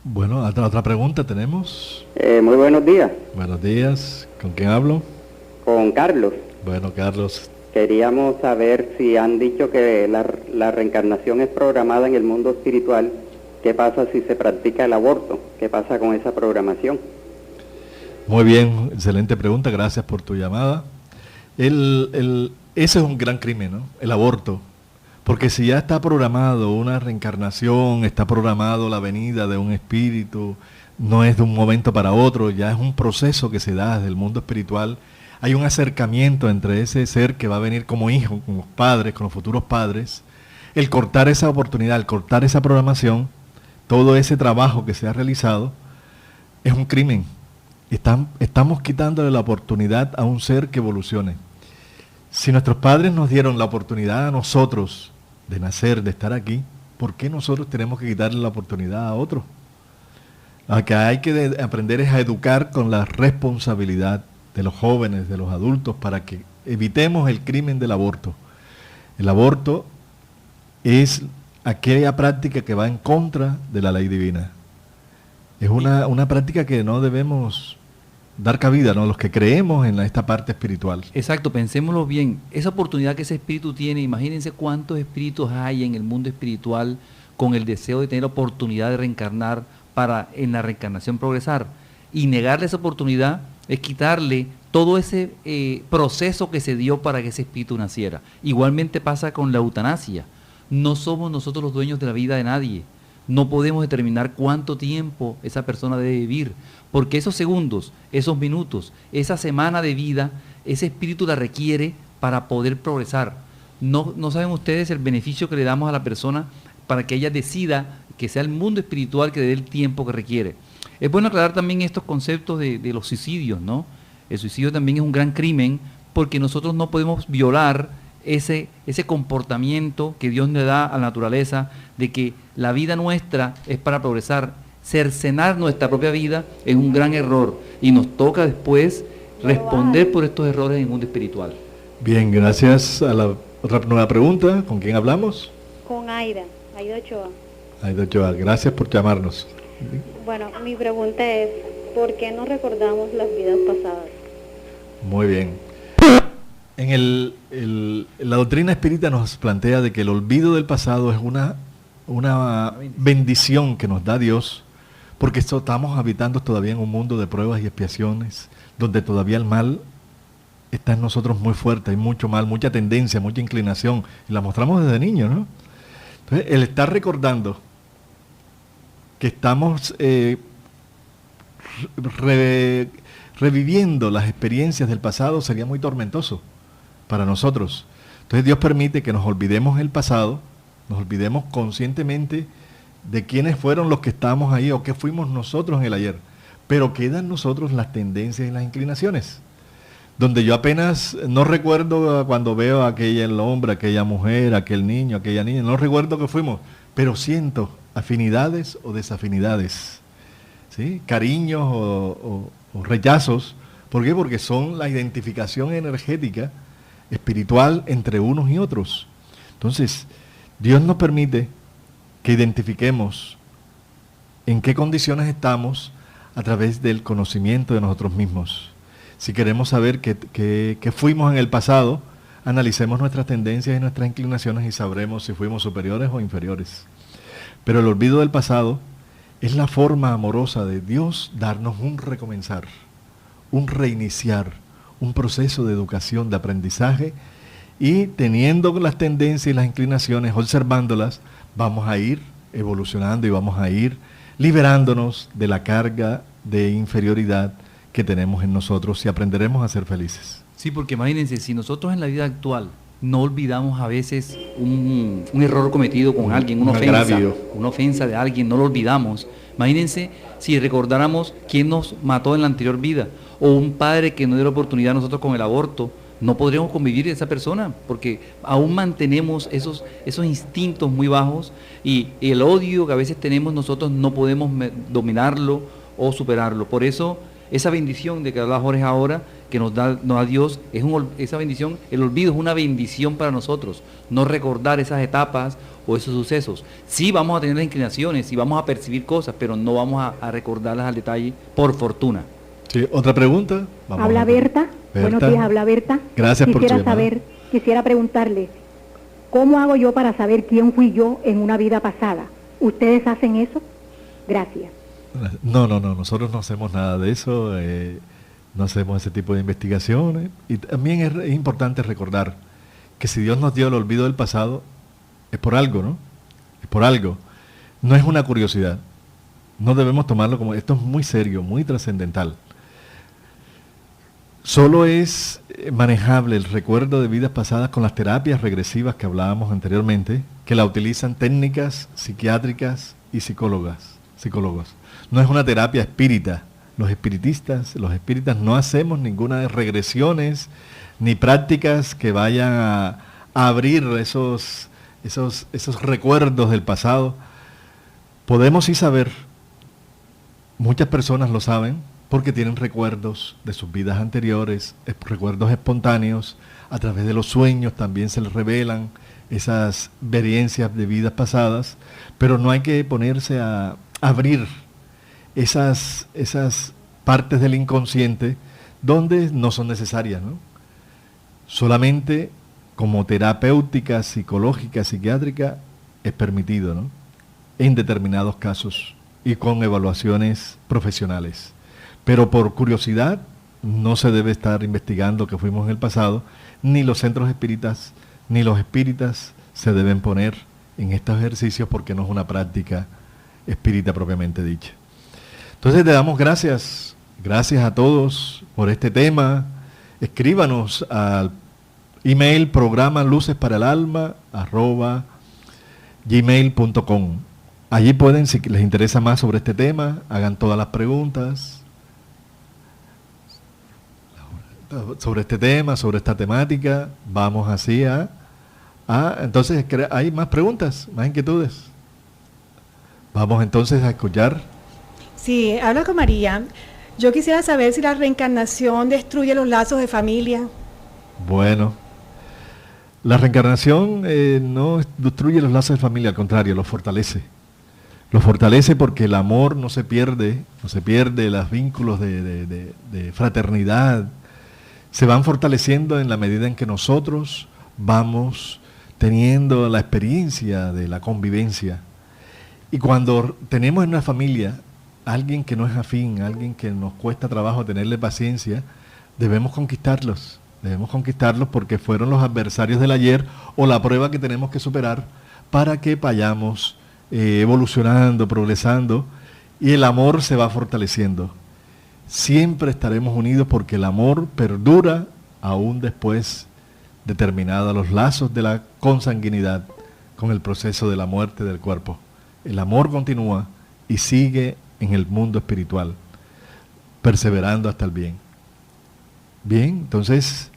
Speaker 4: Bueno, otra pregunta tenemos.
Speaker 8: Muy buenos días.
Speaker 4: Buenos días. ¿Con quién hablo?
Speaker 8: Con Carlos.
Speaker 4: Bueno, Carlos.
Speaker 8: Queríamos saber si han dicho que la reencarnación es programada en el mundo espiritual. ¿Qué pasa si se practica el aborto? ¿Qué pasa con esa programación?
Speaker 4: Muy bien, excelente pregunta, gracias por tu llamada. Ese es un gran crimen, ¿no? El aborto. Porque si ya está programado una reencarnación, está programado la venida de un espíritu, no es de un momento para otro, ya es un proceso que se da desde el mundo espiritual. Hay un acercamiento entre ese ser que va a venir como hijo, con los padres, con los futuros padres. El cortar esa oportunidad, el cortar esa programación, todo ese trabajo que se ha realizado, es un crimen. Estamos quitándole la oportunidad a un ser que evolucione. Si nuestros padres nos dieron la oportunidad a nosotros de nacer, de estar aquí, ¿por qué nosotros tenemos que quitarle la oportunidad a otro? Lo que hay que aprender es a educar con la responsabilidad de los jóvenes, de los adultos, para que evitemos el crimen del aborto. El aborto es aquella práctica que va en contra de la ley divina. Es una práctica que no debemos dar cabida, ¿no? Los que creemos en esta parte espiritual.
Speaker 3: Exacto, pensémoslo bien. Esa oportunidad que ese espíritu tiene, imagínense cuántos espíritus hay en el mundo espiritual con el deseo de tener oportunidad de reencarnar para en la reencarnación progresar. Y negarle esa oportunidad es quitarle todo ese proceso que se dio para que ese espíritu naciera. Igualmente pasa con la eutanasia. No somos nosotros los dueños de la vida de nadie. No podemos determinar cuánto tiempo esa persona debe vivir, porque esos segundos, esos minutos, esa semana de vida, ese espíritu la requiere para poder progresar. No saben ustedes el beneficio que le damos a la persona para que ella decida que sea el mundo espiritual que le dé el tiempo que requiere. Es bueno aclarar también estos conceptos de los suicidios, ¿no? El suicidio también es un gran crimen porque nosotros no podemos violar ese comportamiento que Dios le da a la naturaleza de que la vida nuestra es para progresar. Cercenar nuestra propia vida es un gran error y nos toca después responder por estos errores en el mundo espiritual.
Speaker 4: Bien, gracias a la otra nueva pregunta. ¿Con quién hablamos?
Speaker 9: Con Aida Ochoa.
Speaker 4: Aida Ochoa, gracias por llamarnos.
Speaker 9: Bueno, mi pregunta es, ¿por qué no recordamos las vidas pasadas?
Speaker 4: Muy bien. En la doctrina espírita nos plantea de que el olvido del pasado es una bendición que nos da Dios, porque estamos habitando todavía en un mundo de pruebas y expiaciones, donde todavía el mal está en nosotros muy fuerte, hay mucho mal, mucha tendencia, mucha inclinación, y la mostramos desde niños, ¿no? Entonces, el estar recordando que estamos reviviendo las experiencias del pasado sería muy tormentoso para nosotros. Entonces Dios permite que nos olvidemos el pasado, nos olvidemos conscientemente de quiénes fueron los que estamos ahí o qué fuimos nosotros en el ayer, pero quedan nosotros las tendencias y las inclinaciones, donde yo apenas no recuerdo cuando veo a aquel hombre, aquella mujer, aquel niño, aquella niña, no recuerdo qué fuimos, pero siento afinidades o desafinidades, ¿sí? Cariños o rechazos. ¿Por qué? Porque son la identificación energética espiritual entre unos y otros. Entonces, Dios nos permite que identifiquemos en qué condiciones estamos a través del conocimiento de nosotros mismos. Si queremos saber qué fuimos en el pasado, analicemos nuestras tendencias y nuestras inclinaciones y sabremos si fuimos superiores o inferiores. Pero el olvido del pasado es la forma amorosa de Dios darnos un recomenzar, un reiniciar, un proceso de educación, de aprendizaje, y teniendo las tendencias y las inclinaciones, observándolas, vamos a ir evolucionando y vamos a ir liberándonos de la carga de inferioridad que tenemos en nosotros y aprenderemos a ser felices.
Speaker 3: Sí, porque imagínense, si nosotros en la vida actual no olvidamos a veces un error cometido con alguien, una ofensa de alguien, no lo olvidamos. Imagínense si recordáramos quién nos mató en la anterior vida, o un padre que no dio la oportunidad a nosotros con el aborto, no podríamos convivir con esa persona, porque aún mantenemos esos instintos muy bajos, y el odio que a veces tenemos nosotros no podemos dominarlo o superarlo. Por eso, esa bendición de que habla Jorge ahora, que nos da Dios, esa bendición, el olvido es una bendición para nosotros, no recordar esas etapas o esos sucesos. Sí vamos a tener las inclinaciones, sí vamos a percibir cosas, pero no vamos a recordarlas al detalle, por fortuna.
Speaker 4: Sí, ¿otra pregunta?
Speaker 10: Habla Berta. Buenos días, habla Berta.
Speaker 4: Gracias por tu llamada.
Speaker 10: Quisiera preguntarle, ¿cómo hago yo para saber quién fui yo en una vida pasada? ¿Ustedes hacen eso? Gracias.
Speaker 4: No, nosotros no hacemos nada de eso, no hacemos ese tipo de investigaciones. Y también es importante recordar que si Dios nos dio el olvido del pasado, es por algo, ¿no? Es por algo. No es una curiosidad. No debemos tomarlo como, esto es muy serio, muy trascendental. Solo es manejable el recuerdo de vidas pasadas con las terapias regresivas que hablábamos anteriormente, que la utilizan técnicas psiquiátricas y psicólogos. No es una terapia espírita. Los espiritistas no hacemos ninguna de regresiones ni prácticas que vayan a abrir esos recuerdos del pasado. Podemos sí saber, muchas personas lo saben, porque tienen recuerdos de sus vidas anteriores, recuerdos espontáneos. A través de los sueños también se les revelan esas experiencias de vidas pasadas, pero no hay que ponerse a abrir esas partes del inconsciente donde no son necesarias, ¿no? Solamente como terapéutica, psicológica, psiquiátrica, es permitido, ¿no? En determinados casos y con evaluaciones profesionales. Pero por curiosidad no se debe estar investigando que fuimos en el pasado, ni los centros espíritas, ni los espíritas se deben poner en estos ejercicios porque no es una práctica espírita propiamente dicha. Entonces le damos gracias a todos por este tema. Escríbanos al email programa lucesparaelalma@gmail.com. Allí pueden, si les interesa más sobre este tema, hagan todas las preguntas sobre este tema, sobre esta temática. Vamos así entonces hay más preguntas, más inquietudes. Vamos entonces a escuchar.
Speaker 7: Sí, habla con María. Yo quisiera saber si la reencarnación destruye los lazos de familia.
Speaker 4: Bueno, la reencarnación no destruye los lazos de familia, al contrario, los fortalece. Los fortalece porque el amor no se pierde, los vínculos de fraternidad se van fortaleciendo en la medida en que nosotros vamos teniendo la experiencia de la convivencia. Y cuando tenemos en una familia alguien que no es afín, alguien que nos cuesta trabajo tenerle paciencia, debemos conquistarlos porque fueron los adversarios del ayer o la prueba que tenemos que superar para que vayamos evolucionando, progresando, y el amor se va fortaleciendo. Siempre estaremos unidos porque el amor perdura aún después de terminados los lazos de la consanguinidad con el proceso de la muerte del cuerpo. El amor continúa y sigue en el mundo espiritual, perseverando hasta el bien. Bien, entonces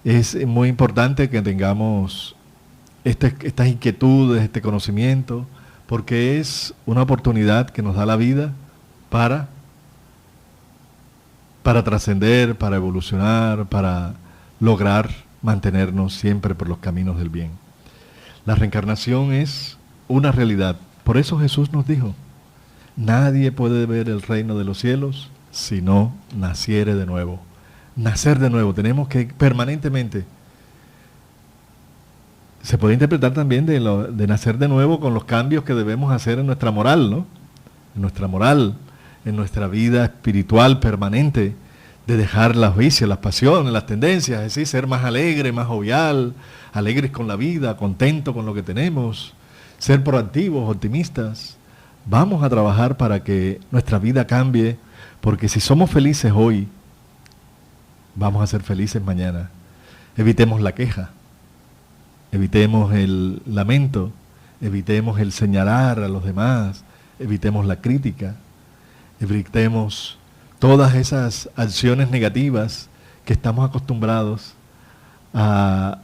Speaker 4: es muy importante que tengamos estas inquietudes, este conocimiento, porque es una oportunidad que nos da la vida para trascender, para evolucionar, para lograr mantenernos siempre por los caminos del bien. La reencarnación es una realidad. Por eso Jesús nos dijo, nadie puede ver el reino de los cielos si no naciere de nuevo. Nacer de nuevo, tenemos que permanentemente. Se puede interpretar también de nacer de nuevo con los cambios que debemos hacer en nuestra moral, ¿no? En nuestra moral, en nuestra vida espiritual permanente, de dejar los vicios, las pasiones, las tendencias, es decir, ser más alegre, más jovial, alegres con la vida, contentos con lo que tenemos, ser proactivos, optimistas. Vamos a trabajar para que nuestra vida cambie, porque si somos felices hoy, vamos a ser felices mañana. Evitemos la queja, evitemos el lamento, evitemos el señalar a los demás, evitemos la crítica, evitemos todas esas acciones negativas que estamos acostumbrados a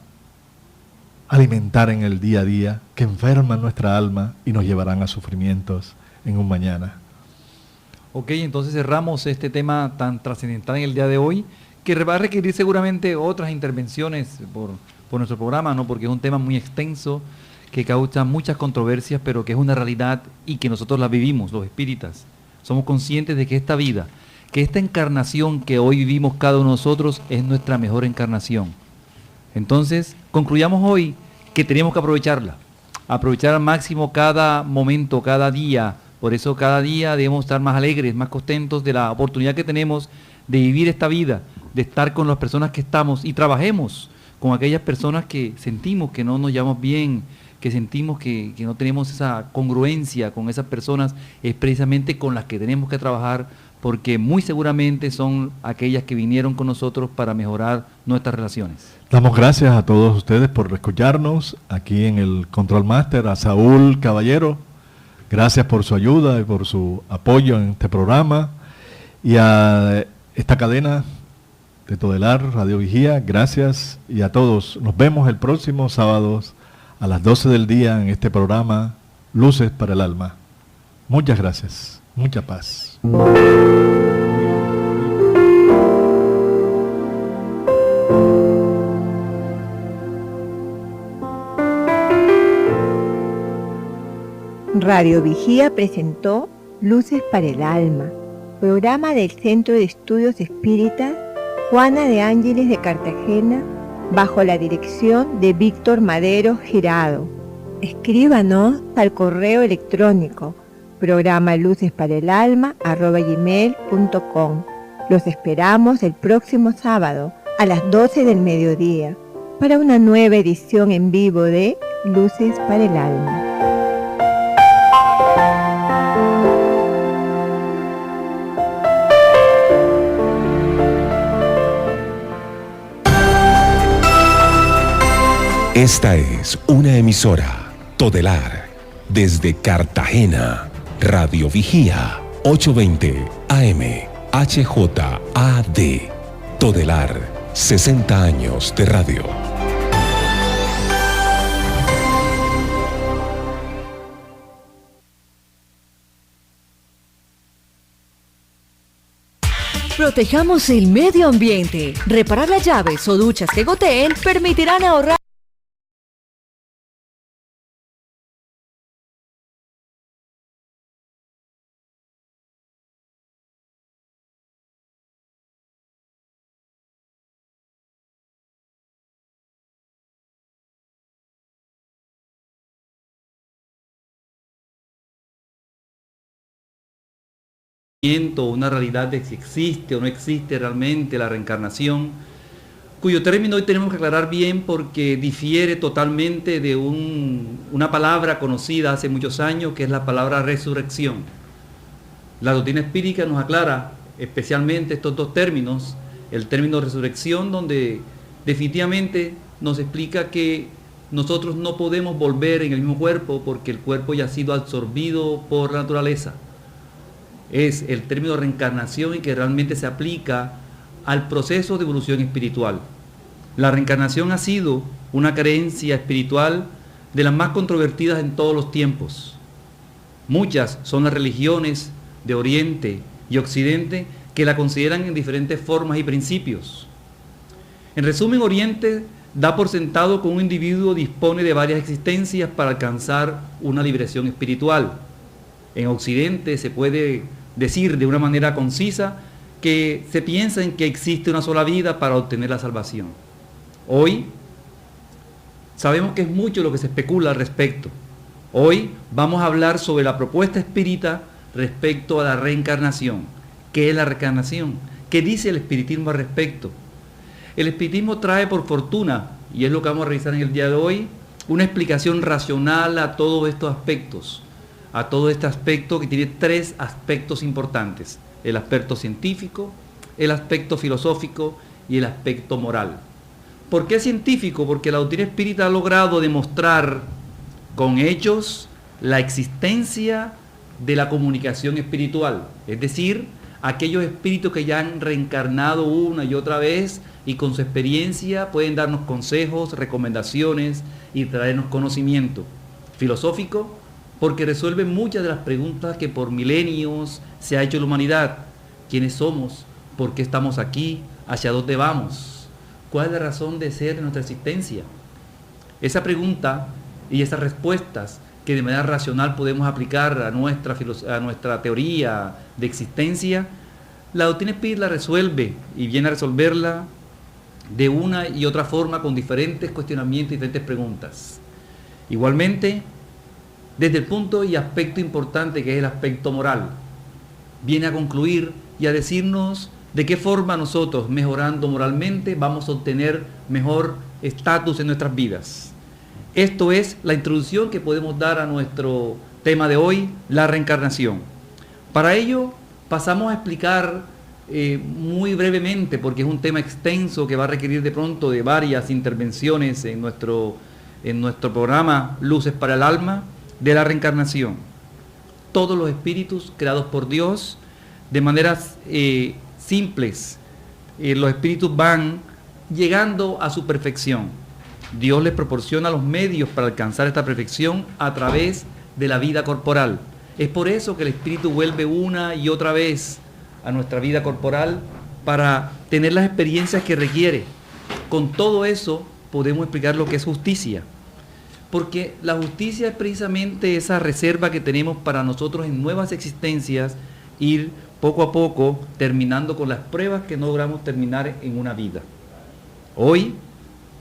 Speaker 4: alimentar en el día a día, que enferman nuestra alma y nos llevarán a sufrimientos en un mañana.
Speaker 3: Ok, entonces cerramos este tema tan trascendental en el día de hoy, que va a requerir seguramente otras intervenciones por nuestro programa, ¿no? Porque es un tema muy extenso, que causa muchas controversias, pero que es una realidad y que nosotros la vivimos, los espíritas. Somos conscientes de que esta vida, que esta encarnación que hoy vivimos cada uno de nosotros es nuestra mejor encarnación. Entonces, concluyamos hoy que tenemos que aprovecharla, aprovechar al máximo cada momento, cada día. Por eso cada día debemos estar más alegres, más contentos de la oportunidad que tenemos de vivir esta vida, de estar con las personas que estamos y trabajemos con aquellas personas que sentimos que no nos llevamos bien, que sentimos que no tenemos esa congruencia con esas personas, es precisamente con las que tenemos que trabajar, porque muy seguramente son aquellas que vinieron con nosotros para mejorar nuestras relaciones.
Speaker 4: Damos gracias a todos ustedes por escucharnos aquí en el Control Master, a Saúl Caballero, gracias por su ayuda y por su apoyo en este programa, y a esta cadena de Todelar, Radio Vigía, gracias, y a todos. Nos vemos el próximo sábado a las 12 del día en este programa Luces para el Alma. Muchas gracias, mucha paz.
Speaker 11: Radio Vigía presentó Luces para el Alma, programa del Centro de Estudios Espíritas Juana de Ángeles de Cartagena, bajo la dirección de Víctor Madero Girado. Escríbanos al correo electrónico programa lucesparaelalma@gmail.com. Los esperamos el próximo sábado a las 12 del mediodía para una nueva edición en vivo de Luces para el Alma.
Speaker 1: Esta es una emisora Todelar desde Cartagena. Radio Vigía 820 AM HJAD. Todelar, 60 años de radio.
Speaker 12: Protejamos el medio ambiente. Reparar las llaves o duchas que goteen permitirán ahorrar.
Speaker 3: Una realidad de si existe o no existe realmente la reencarnación, cuyo término hoy tenemos que aclarar bien porque difiere totalmente de una palabra conocida hace muchos años, que es la palabra resurrección. La doctrina espírita nos aclara especialmente estos dos términos, el término resurrección, donde definitivamente nos explica que nosotros no podemos volver en el mismo cuerpo porque el cuerpo ya ha sido absorbido por la naturaleza. Es el término reencarnación y que realmente se aplica al proceso de evolución espiritual. La reencarnación ha sido una creencia espiritual de las más controvertidas en todos los tiempos. Muchas son las religiones de Oriente y Occidente que la consideran en diferentes formas y principios. En resumen, Oriente da por sentado que un individuo dispone de varias existencias para alcanzar una liberación espiritual. En Occidente se puede decir de una manera concisa que se piensa en que existe una sola vida para obtener la salvación. Hoy sabemos que es mucho lo que se especula al respecto. Hoy vamos a hablar sobre la propuesta espírita respecto a la reencarnación. ¿Qué es la reencarnación? ¿Qué dice el espiritismo al respecto? El espiritismo trae por fortuna, y es lo que vamos a revisar en el día de hoy, una explicación racional a todos estos aspectos. A todo este aspecto que tiene tres aspectos importantes: el aspecto científico, el aspecto filosófico y el aspecto moral. ¿Por qué científico? Porque la doctrina espírita ha logrado demostrar con hechos la existencia de la comunicación espiritual, es decir, aquellos espíritus que ya han reencarnado una y otra vez y con su experiencia pueden darnos consejos, recomendaciones y traernos conocimiento. Filosófico, porque resuelve muchas de las preguntas que por milenios se ha hecho la humanidad. ¿Quiénes somos? ¿Por qué estamos aquí? ¿Hacia dónde vamos? ¿Cuál es la razón de ser de nuestra existencia? Esa pregunta y esas respuestas que de manera racional podemos aplicar a nuestra teoría de existencia, la doctrina espírita la resuelve y viene a resolverla de una y otra forma con diferentes cuestionamientos y diferentes preguntas. Igualmente, desde el punto y aspecto importante que es el aspecto moral, viene a concluir y a decirnos de qué forma nosotros, mejorando moralmente, vamos a obtener mejor estatus en nuestras vidas. Esto es la introducción que podemos dar a nuestro tema de hoy, la reencarnación. Para ello pasamos a explicar muy brevemente, porque es un tema extenso que va a requerir de pronto de varias intervenciones en nuestro programa Luces para el Alma, de la reencarnación. Todos los espíritus creados por Dios, de maneras simples, los espíritus van llegando a su perfección. Dios les proporciona los medios para alcanzar esta perfección a través de la vida corporal. Es por eso que el espíritu vuelve una y otra vez a nuestra vida corporal para tener las experiencias que requiere. Con todo eso podemos explicar lo que es justicia. porque la justicia es precisamente esa reserva que tenemos para nosotros en nuevas existencias, ir poco a poco terminando con las pruebas que no logramos terminar en una vida. Hoy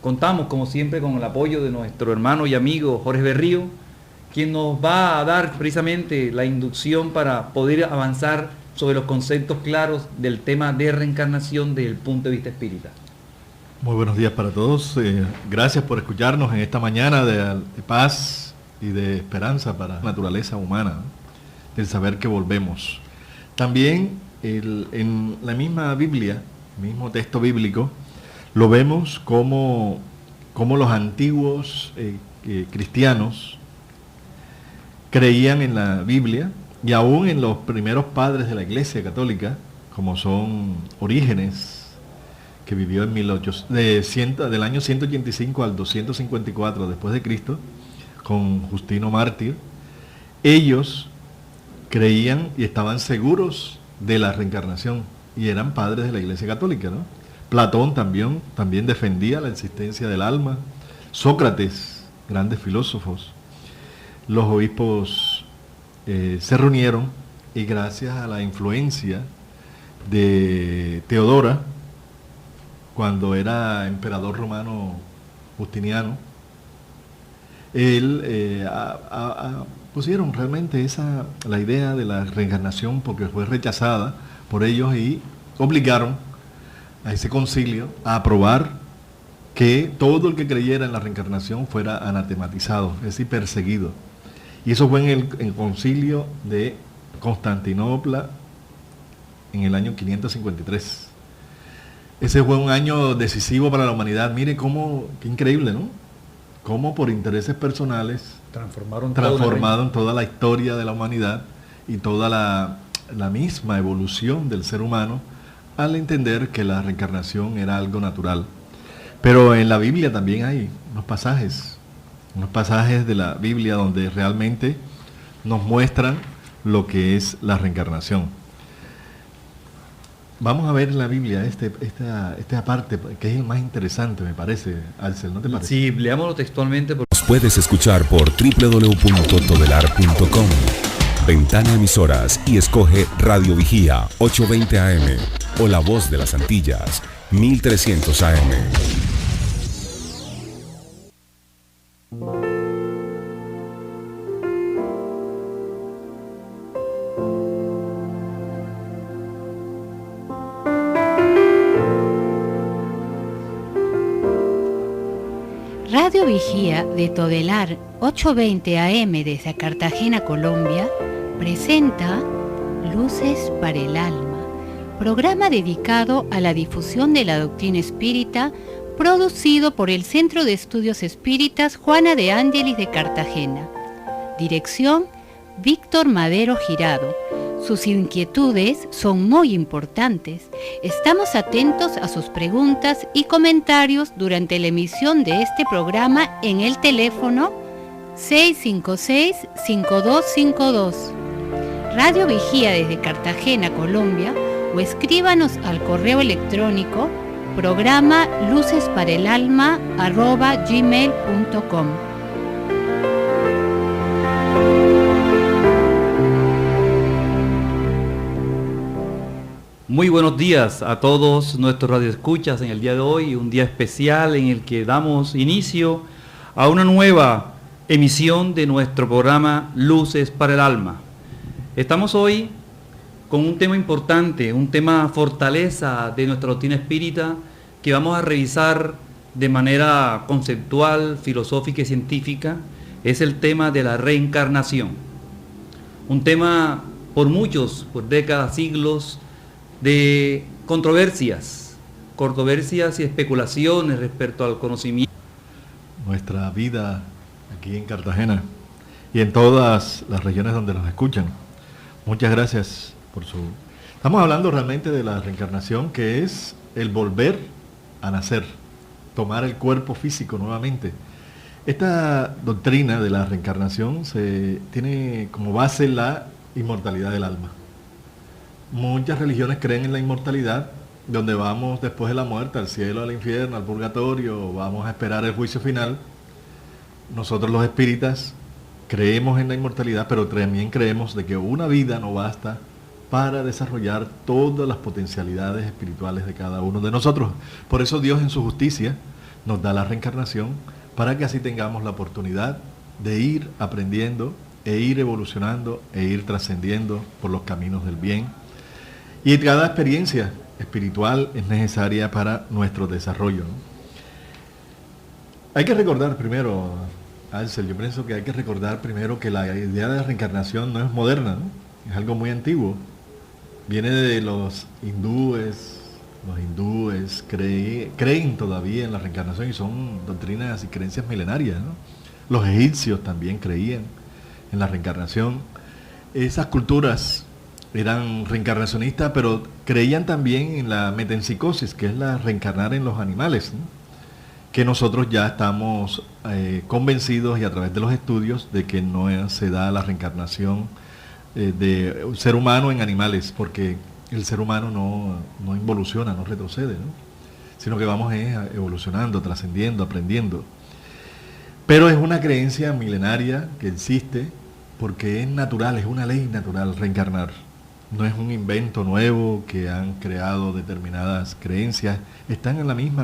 Speaker 3: contamos, como siempre, con el apoyo de nuestro hermano y amigo Jorge Berrío, quien nos va a dar precisamente la inducción para poder avanzar sobre los conceptos claros del tema de reencarnación desde el punto de vista espírita.
Speaker 4: Muy buenos días para todos. Gracias por escucharnos en esta mañana de paz y de esperanza para la naturaleza humana, ¿no? Del saber que volvemos. También en la misma Biblia, el mismo texto bíblico, lo vemos como los antiguos cristianos creían en la Biblia, y aún en los primeros padres de la Iglesia Católica, como son Orígenes, que vivió del año 185 al 254 después de Cristo, con Justino Mártir. Ellos creían y estaban seguros de la reencarnación, y eran padres de la Iglesia Católica, ¿no? Platón también defendía la existencia del alma. Sócrates, grandes filósofos. Los obispos se reunieron, y gracias a la influencia de Teodora, cuando era emperador romano Justiniano, pusieron realmente la idea de la reencarnación, porque fue rechazada por ellos, y obligaron a ese concilio a aprobar que todo el que creyera en la reencarnación fuera anatematizado, es decir, perseguido. Y eso fue en el concilio de Constantinopla en el año 553. Ese fue un año decisivo para la humanidad. Mire qué increíble, ¿no? Cómo por intereses personales transformaron toda la historia de la humanidad y toda la misma evolución del ser humano, al entender que la reencarnación era algo natural. Pero en la Biblia también hay unos pasajes de la Biblia donde realmente nos muestran lo que es la reencarnación. Vamos a ver en la Biblia esta parte, que es el más interesante, me parece, Alcel, ¿no te parece?
Speaker 3: Sí, leámoslo textualmente.
Speaker 1: Nos puedes escuchar por www.todelar.com, Ventana Emisoras, y escoge Radio Vigía 820 AM o La Voz de las Antillas 1300 AM.
Speaker 2: Radio Vigía de Todelar 820 AM desde Cartagena, Colombia, presenta Luces para el Alma, programa dedicado a la difusión de la doctrina espírita, producido por el Centro de Estudios Espíritas Juana de Ángelis de Cartagena. Dirección: Víctor Madero Girado. Sus inquietudes son muy importantes. Estamos atentos a sus preguntas y comentarios durante la emisión de este programa en el teléfono 656-5252. Radio Vigía desde Cartagena, Colombia, o escríbanos al correo electrónico programa lucesparaelalma@gmail.com.
Speaker 3: Muy buenos días a todos nuestros radioescuchas en el día de hoy, un día especial en el que damos inicio a una nueva emisión de nuestro programa Luces para el Alma. Estamos hoy con un tema importante, un tema fortaleza de nuestra doctrina espírita, que vamos a revisar de manera conceptual, filosófica y científica. Es el tema de la reencarnación. Un tema por muchos, por décadas, siglos, de controversias y especulaciones respecto al conocimiento.
Speaker 4: Nuestra vida aquí en Cartagena y en todas las regiones donde nos escuchan. Muchas gracias por su... Estamos hablando realmente de la reencarnación, que es el volver a nacer, tomar el cuerpo físico nuevamente. Esta doctrina de la reencarnación tiene como base la inmortalidad del alma. Muchas religiones creen en la inmortalidad, donde vamos después de la muerte al cielo, al infierno, al purgatorio, vamos a esperar el juicio final. nosotros los espíritas creemos en la inmortalidad, pero también creemos de que una vida no basta para desarrollar todas las potencialidades espirituales de cada uno de nosotros. Por eso Dios en su justicia nos da la reencarnación, para que así tengamos la oportunidad de ir aprendiendo e ir evolucionando e ir trascendiendo por los caminos del bien. Y cada experiencia espiritual es necesaria para nuestro desarrollo, ¿no? Hay que recordar primero, Alcel, yo pienso que hay que recordar primero que la idea de la reencarnación no es moderna, ¿no? Es algo muy antiguo. Viene de los hindúes. Los hindúes creen todavía en la reencarnación y son doctrinas y creencias milenarias, ¿no? Los egipcios también creían en la reencarnación. Esas culturas eran reencarnacionistas, pero creían también en la metempsicosis, que es la reencarnar en los animales, ¿no? Que nosotros ya estamos convencidos, y a través de los estudios, de que no se da la reencarnación de un ser humano en animales, porque el ser humano no involuciona, no retrocede, ¿no? Sino que vamos evolucionando, trascendiendo, aprendiendo. Pero es una creencia milenaria que existe porque es natural, es una ley natural reencarnar. No es un invento nuevo que han creado determinadas creencias, están en la misma